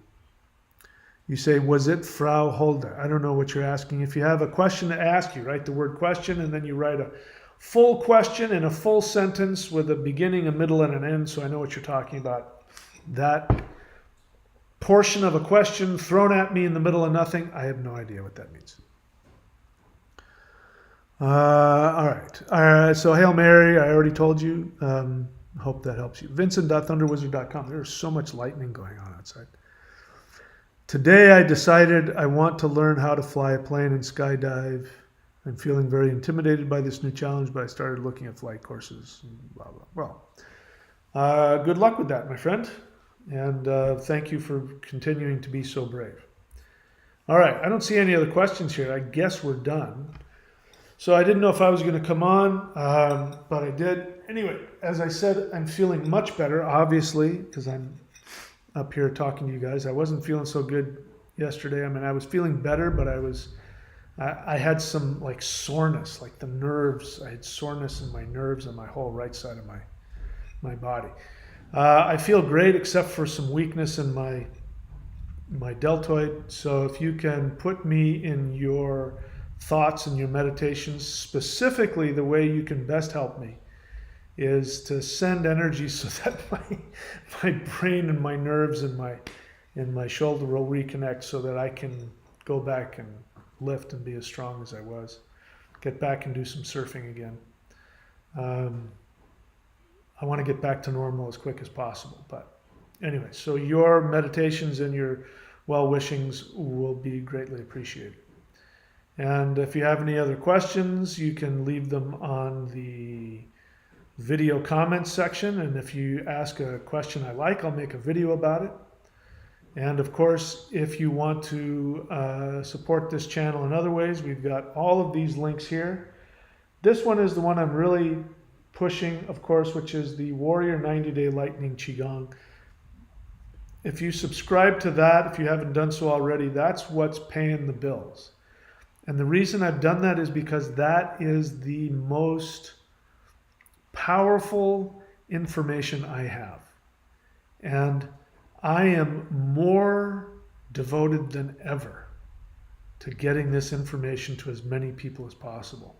You say, was it Frau Holder? I don't know what you're asking. If you have a question to ask, you write the word question, and then you write a full question in a full sentence with a beginning, a middle, and an end, so I know what you're talking about. That portion of a question thrown at me in the middle of nothing, I have no idea what that means. All right. So Hail Mary, I already told you. Hope that helps you. Vincent.thunderwizard.com. There's so much lightning going on outside. Today I decided I want to learn how to fly a plane and skydive. I'm feeling very intimidated by this new challenge, but I started looking at flight courses. Blah, blah. Well, good luck with that, my friend. And thank you for continuing to be so brave. All right, I don't see any other questions here. I guess we're done. So I didn't know if I was going to come on, but I did. Anyway, as I said, I'm feeling much better, obviously, because I'm up here talking to you guys. I wasn't feeling so good yesterday. I mean, I was feeling better, but I had some like soreness, like the nerves. I had soreness in my nerves on my whole right side of my body. I feel great except for some weakness in my deltoid. So if you can put me in your thoughts and your meditations, specifically the way you can best help me is to send energy so that my brain and my nerves and my shoulder will reconnect so that I can go back and lift and be as strong as I was. Get back and do some surfing again. I want to get back to normal as quick as possible. But anyway, so your meditations and your well-wishings will be greatly appreciated. And if you have any other questions, you can leave them on the video comments section. And if you ask a question I like, I'll make a video about it. And of course, if you want to support this channel in other ways, we've got all of these links here. This one is the one I'm really pushing, of course, which is the Warrior 90-Day Lightning Qigong. If you subscribe to that, if you haven't done so already, that's what's paying the bills. And the reason I've done that is because that is the most powerful information I have. And I am more devoted than ever to getting this information to as many people as possible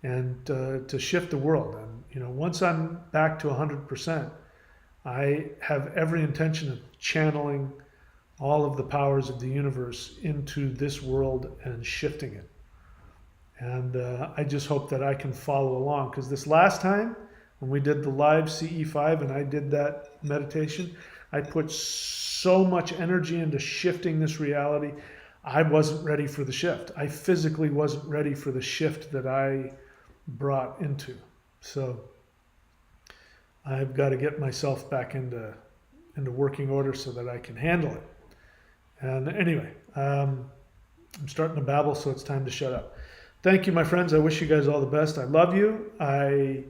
and to shift the world. And once I'm back to 100%, I have every intention of channeling all of the powers of the universe into this world and shifting it. And I just hope that I can follow along, because this last time when we did the live CE5 and I did that meditation, I put so much energy into shifting this reality. I wasn't ready for the shift. I physically wasn't ready for the shift that I brought into. So I've got to get myself back into working order so that I can handle it. And anyway, I'm starting to babble, so it's time to shut up. Thank you, my friends. I wish you guys all the best. I love you. I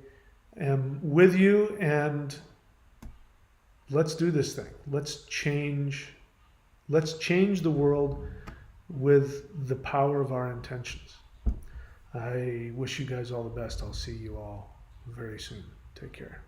am with you, and let's do this thing. Let's change the world with the power of our intentions. I wish you guys all the best. I'll see you all very soon. Take care.